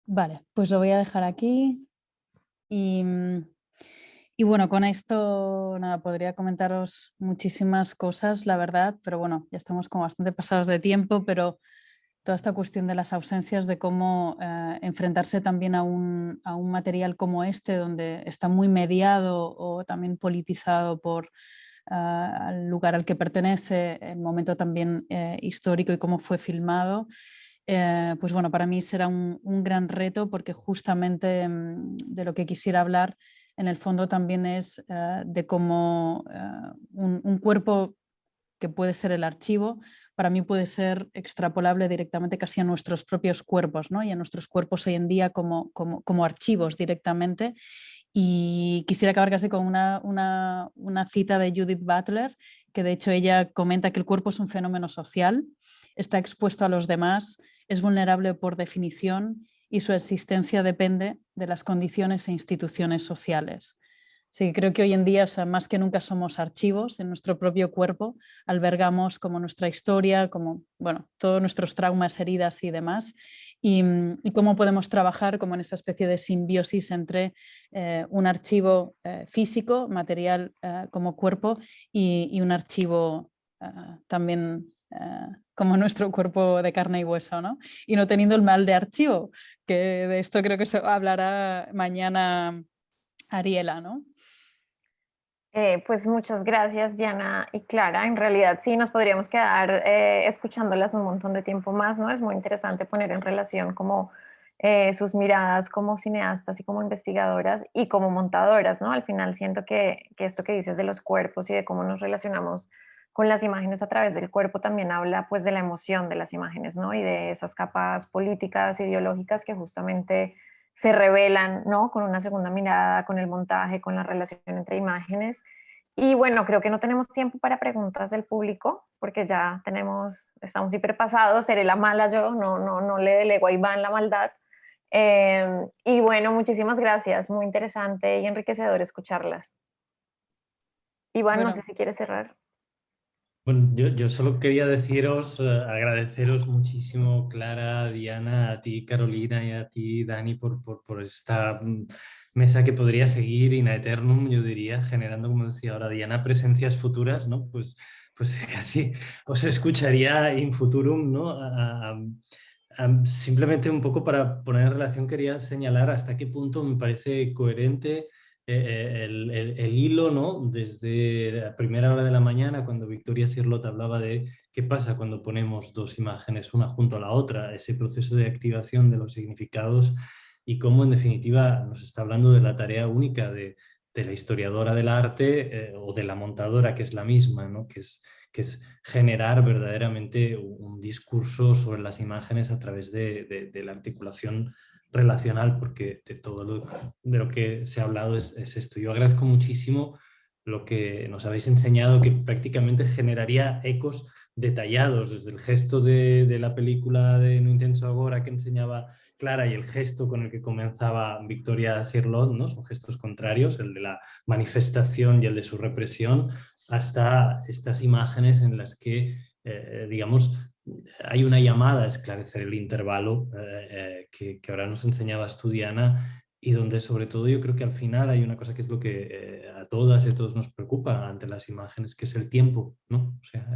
Vale, pues lo voy a dejar aquí y bueno, con esto nada, podría comentaros muchísimas cosas, la verdad, pero bueno, ya estamos como bastante pasados de tiempo, pero toda esta cuestión de las ausencias, de cómo enfrentarse también a un material como este, donde está muy mediado o también politizado por el lugar al que pertenece, el momento también histórico y cómo fue filmado. Pues bueno, para mí será un gran reto, porque justamente de lo que quisiera hablar en el fondo también es de cómo un cuerpo que puede ser el archivo, para mí puede ser extrapolable directamente casi a nuestros propios cuerpos, ¿no? Y a nuestros cuerpos hoy en día como archivos directamente. Y quisiera acabar casi con una cita de Judith Butler, que de hecho ella comenta que el cuerpo es un fenómeno social, está expuesto a los demás, es vulnerable por definición y su existencia depende de las condiciones e instituciones sociales. Así que creo que hoy en día, o sea, más que nunca somos archivos en nuestro propio cuerpo, albergamos como nuestra historia, como bueno, todos nuestros traumas, heridas y demás, y cómo podemos trabajar como en esta especie de simbiosis entre un archivo físico, material como cuerpo, y un archivo también como nuestro cuerpo de carne y hueso, ¿no? Y no teniendo el mal de archivo, que de esto creo que se hablará mañana Ariela, ¿no? Pues muchas gracias, Diana y Clara. En realidad sí, nos podríamos quedar escuchándolas un montón de tiempo más, ¿no? Es muy interesante poner en relación como sus miradas como cineastas y como investigadoras y como montadoras, ¿no? Al final siento que esto que dices de los cuerpos y de cómo nos relacionamos con las imágenes a través del cuerpo también habla pues de la emoción de las imágenes, ¿no? Y de esas capas políticas, ideológicas que justamente se revelan, ¿no? Con una segunda mirada, con el montaje, con la relación entre imágenes. Y bueno, creo que no tenemos tiempo para preguntas del público, porque ya estamos hiperpasados, seré la mala yo, no le delego a Iván la maldad. Y bueno, muchísimas gracias, muy interesante y enriquecedor escucharlas. Iván, Bueno, no sé si quieres cerrar. Bueno, yo solo quería deciros, agradeceros muchísimo, Clara, Diana, a ti, Carolina, y a ti, Dani, por esta mesa que podría seguir in aeternum, yo diría, generando, como decía ahora Diana, presencias futuras, ¿no? Pues casi os escucharía in futurum, ¿no? Simplemente un poco para poner en relación, quería señalar hasta qué punto me parece coherente el hilo, ¿no? Desde la primera hora de la mañana, cuando Victoria Sirlot hablaba de qué pasa cuando ponemos dos imágenes una junto a la otra, ese proceso de activación de los significados, y cómo en definitiva nos está hablando de la tarea única de la historiadora del arte o de la montadora, que es la misma, ¿no? que es generar verdaderamente un discurso sobre las imágenes a través de la articulación relacional, porque de todo de lo que se ha hablado es esto. Yo agradezco muchísimo lo que nos habéis enseñado, que prácticamente generaría ecos detallados, desde el gesto de la película de No Intenso Agora que enseñaba Clara y el gesto con el que comenzaba Victoria Sirlot, ¿no? Son gestos contrarios, el de la manifestación y el de su represión, hasta estas imágenes en las que, digamos, hay una llamada a esclarecer el intervalo que ahora nos enseñabas tú, Diana, y donde sobre todo yo creo que al final hay una cosa que es lo que a todas y a todos nos preocupa ante las imágenes, que es el tiempo, ¿no? O sea,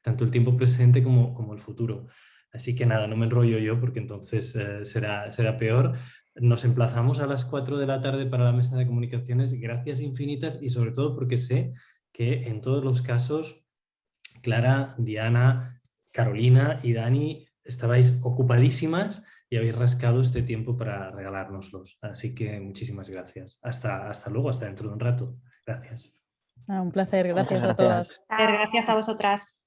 tanto el tiempo presente como el futuro. Así que nada, no me enrollo yo porque entonces será peor. Nos emplazamos a las 4 de la tarde para la mesa de comunicaciones. Gracias infinitas, y sobre todo porque sé que en todos los casos, Clara, Diana, Carolina y Dani, estabais ocupadísimas y habéis rascado este tiempo para regalárnoslos. Así que muchísimas gracias. Hasta luego, hasta dentro de un rato. Gracias. Un placer, gracias Muchas a todas. gracias. Gracias a vosotras.